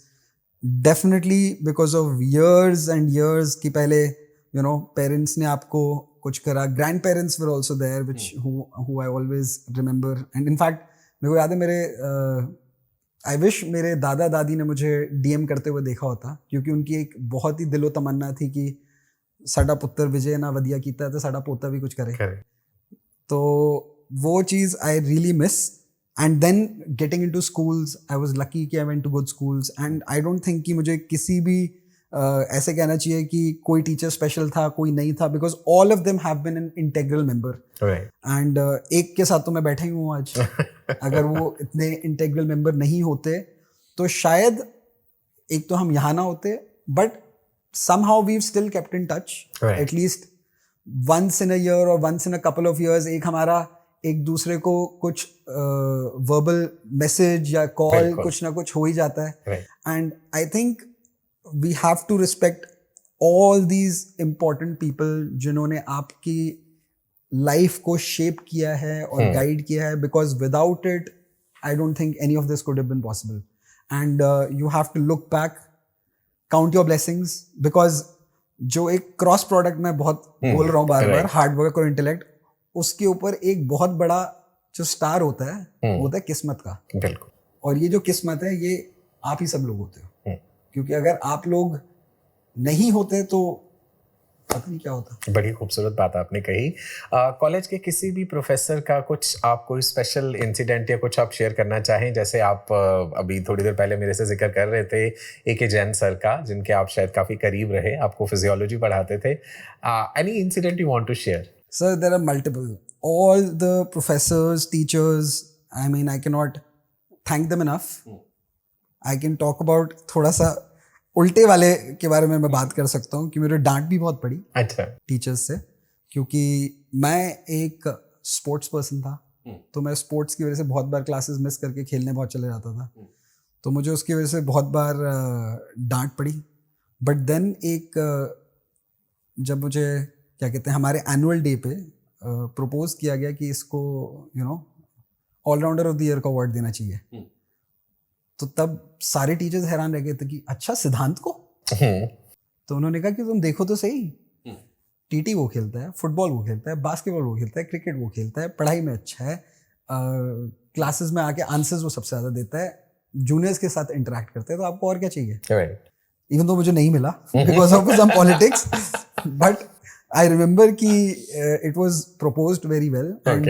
definitely because of years and years कि पहले पेरेंट्स ने आपको कुछ करा, grand parents were also there which who I always remember. And in fact मेरे को याद है, मेरे आई विश मेरे दादा दादी ने मुझे डीएम करते हुए देखा होता, क्योंकि उनकी एक बहुत ही दिलो तमन्ना थी कि साडा पुत्र विजय ना वधिया कीता तो साडा पोता भी कुछ करे। तो वो चीज़ I really miss. And then getting into schools, I was lucky कि I went to good schools. And I don't think कि मुझे किसी भी ऐसे कहना चाहिए कि कोई टीचर स्पेशल था, कोई नहीं था, because all of them have been an integral member. And एक के साथ तो मैं बैठा ही हूँ आज। अगर वो इतने इंटेग्रल मेंबर नहीं होते तो शायद एक तो हम यहाँ ना होते, but somehow we've still kept in touch, at least once in a year or once in a couple of years एक हमारा एक दूसरे को कुछ verbal message या call कुछ ना कुछ हो ही जाता है। And I think we have to respect all these important people जिन्होंने आपकी लाइफ को शेप किया है और गाइड किया है, because without it I don't think any of this could have been possible. And you have to look back, count your blessings, because जो एक क्रॉस प्रोडक्ट मैं बहुत बोल रहा हूँ बार बार, हार्ड वर्क और इंटेलेक्ट, उसके ऊपर एक बहुत बड़ा जो स्टार होता है वो होता है किस्मत का। बिल्कुल। और ये जो किस्मत है ये आप ही सब लोग होते हो, क्योंकि अगर आप लोग नहीं होते तो पता नहीं क्या होता। बड़ी खूबसूरत बात आपने कही। कॉलेज के किसी भी प्रोफेसर का कुछ आप कोई स्पेशल इंसिडेंट या कुछ आप शेयर करना चाहें? जैसे आप अभी थोड़ी देर पहले मेरे से जिक्र कर रहे थे ए.के. जैन सर का, जिनके आप शायद काफ़ी करीब रहे, आपको फिजियोलॉजी पढ़ाते थे। Any incident you want to share? Sir, there are multiple. All the professors, teachers, I mean I can not thank them enough. I can talk about थोड़ा सा उल्टे वाले के बारे में मैं बात कर सकता हूँ कि मेरे डांट भी बहुत पड़ी टीचर्स से, क्योंकि मैं एक स्पोर्ट्स पर्सन था। तो मैं स्पोर्ट्स की वजह से बहुत बार क्लासेस मिस करके खेलने बहुत चले जाता था। तो मुझे उसकी वजह से बहुत बार डांट पड़ी। बट देन एक जब मुझे क्या कहते हैं हमारे एनुअल डे पे प्रपोज किया गया कि इसको ऑलराउंडर ऑफ द ईयर का अवार्ड देना चाहिए, तो तब सारे टीचर्स हैरान रह गए थे कि अच्छा सिद्धांत को। तो उन्होंने कहा कि तुम देखो तो सही, टीटी वो खेलता है, फुटबॉल वो खेलता है, बास्केटबॉल वो खेलता है, क्रिकेट वो खेलता है, पढ़ाई में अच्छा है, क्लासेस में आके आंसर्स वो सबसे ज़्यादा देता है, जूनियर्स के साथ इंटरेक्ट करता है, तो आपको और क्या चाहिए? इवन तो मुझे नहीं मिला because of some politics, but I remember कि it was proposed very well and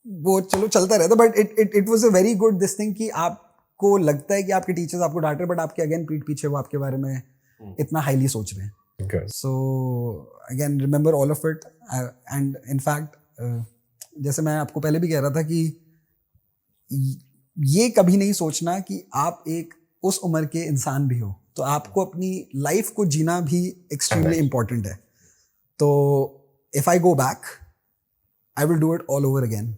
वो चलो चलता रहता, but it was a very good this thing कि आपको लगता है कि आपके टीचर्स आपको डांट रहे, बट आपके अगेन पीठ पीछे वो आपके बारे में इतना हाईली सोच रहे हैं. So again remember all of it. And in fact जैसे मैं आपको पहले भी कह रहा था कि ये कभी नहीं सोचना कि आप एक उस उम्र के इंसान भी हो, तो आपको अपनी लाइफ को जीना भी एक्सट्रीमली इम्पोर्टेंट है. तो if I go back I will do it all over again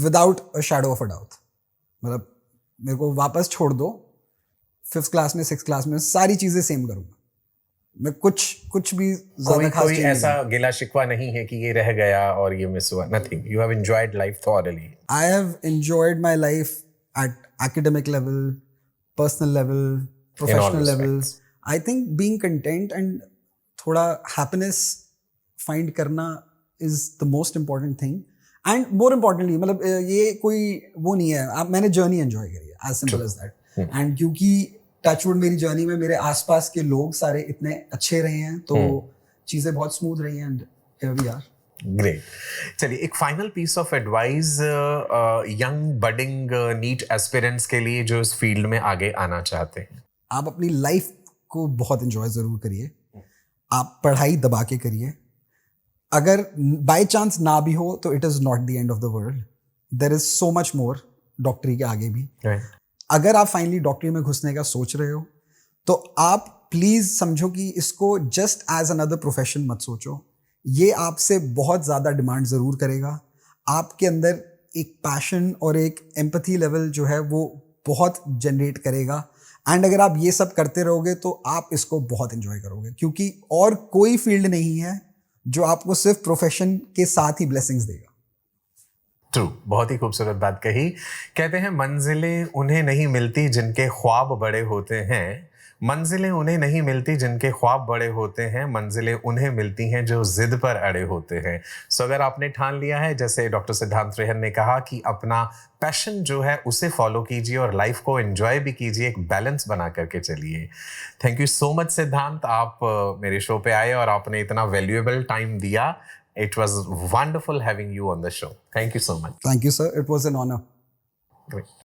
without a shadow of a doubt. मतलब मेरे को वापस छोड़ दो 5th क्लास में 6th क्लास में, सारी चीजें सेम करूंगा मैं. कुछ भी ज्यादा खास कोई ऐसा गिला शिकवा नहीं है कि ये रह गया और ये मिस हुआ. Nothing. You have enjoyed life thoroughly. I have enjoyed my life at academic level, personal level, professional level. I think being content and थोड़ा हैप्पीनेस फाइंड करना is the most important thing. And more importantly मतलब ये कोई वो नहीं है, मैंने journey enjoy करी है, as simple as that. And क्योंकि टचवुड मेरी जर्नी में मेरे आसपास के लोग सारे इतने अच्छे रहे हैं, तो चीजें बहुत स्मूथ रही हैं. And here we are. Great. चलिए एक final piece of advice young budding NEET aspirants के लिए जो इस फील्ड में आगे आना चाहते हैं. आप अपनी लाइफ को बहुत एंजॉय जरूर करिए. आप पढ़ाई दबा के करिए. अगर बाय चांस ना भी हो तो it is not the end of the world. There is so much more डॉक्टरी के आगे भी. अगर आप फाइनली डॉक्टरी में घुसने का सोच रहे हो तो आप प्लीज समझो कि इसको जस्ट एज अनदर प्रोफेशन मत सोचो. ये आपसे बहुत ज़्यादा डिमांड ज़रूर करेगा. आपके अंदर एक पैशन और एक एम्पैथी लेवल जो है वो बहुत जनरेट करेगा. एंड अगर आप ये सब करते रहोगे तो आप इसको बहुत एंजॉय करोगे, क्योंकि और कोई फील्ड नहीं है जो आपको सिर्फ प्रोफेशन के साथ ही ब्लेसिंग्स देगा. ट्रू. बहुत ही खूबसूरत बात कही. कहते हैं मंजिलें उन्हें नहीं मिलती जिनके ख्वाब बड़े होते हैं, मंजिलें उन्हें नहीं मिलती जिनके ख्वाब बड़े होते हैं, मंजिलें उन्हें मिलती हैं जो जिद पर अड़े होते हैं. सो अगर आपने ठान लिया है, जैसे डॉक्टर सिद्धांत रेहन ने कहा, कि अपना पैशन जो है उसे फॉलो कीजिए और लाइफ को एंजॉय भी कीजिए, एक बैलेंस बना करके चलिए. थैंक यू सो मच सिद्धांत, आप मेरे शो पे आए और आपने इतना वैल्यूएबल टाइम दिया. It was wonderful having you on the show. Thank you so much. Thank you, sir. It was an honor. Great.